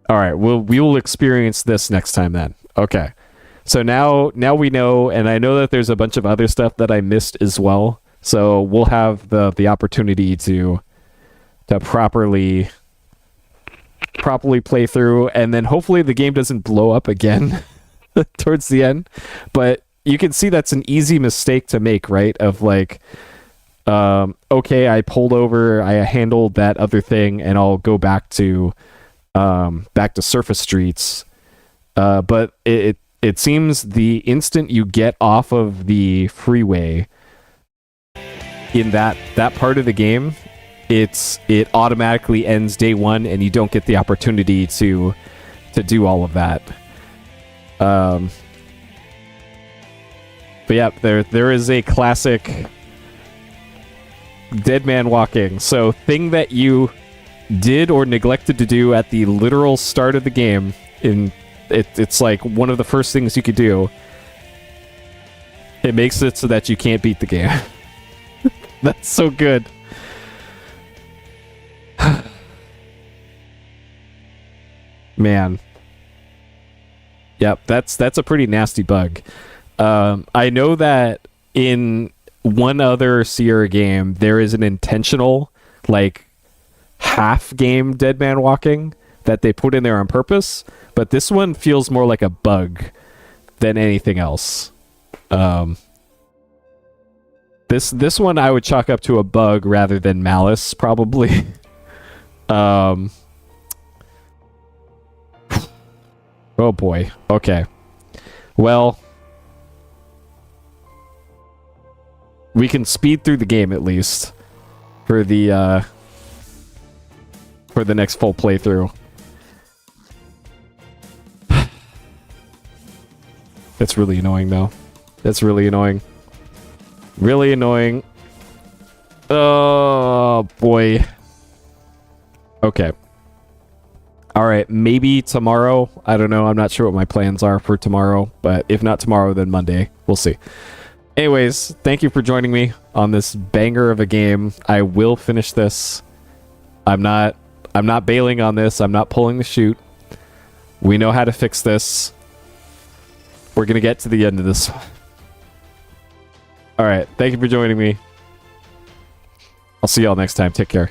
Alright, we will experience this next time then. Okay. So now we know, and I know that there's a bunch of other stuff that I missed as well. So we'll have the opportunity to to properly play through, and then hopefully the game doesn't blow up again towards the end. But you can see that's an easy mistake to make, right? Of like, okay, I pulled over, I handled that other thing, and I'll go back to surface streets. But it seems the instant you get off of the freeway in that part of the game, it automatically ends day one, and you don't get the opportunity to do all of that. But yeah, there is a classic dead man walking. So thing that you did or neglected to do at the literal start of the game, it's like one of the first things you could do. It makes it so that you can't beat the game. That's so good. Man. Yep, that's a pretty nasty bug. I know that in one other Sierra game, there is an intentional, like, half-game Dead Man Walking that they put in there on purpose, but this one feels more like a bug than anything else. This one I would chalk up to a bug rather than malice, probably. Oh boy. Okay. Well, we can speed through the game at least for the next full playthrough. That's really annoying, though. That's really annoying. Really annoying. Oh boy. Okay. Alright, maybe tomorrow. I don't know. I'm not sure what my plans are for tomorrow, but if not tomorrow, then Monday. We'll see. Anyways, thank you for joining me on this banger of a game. I will finish this. I'm not bailing on this. I'm not pulling the chute. We know how to fix this. We're going to get to the end of this. Alright, thank you for joining me. I'll see y'all next time. Take care.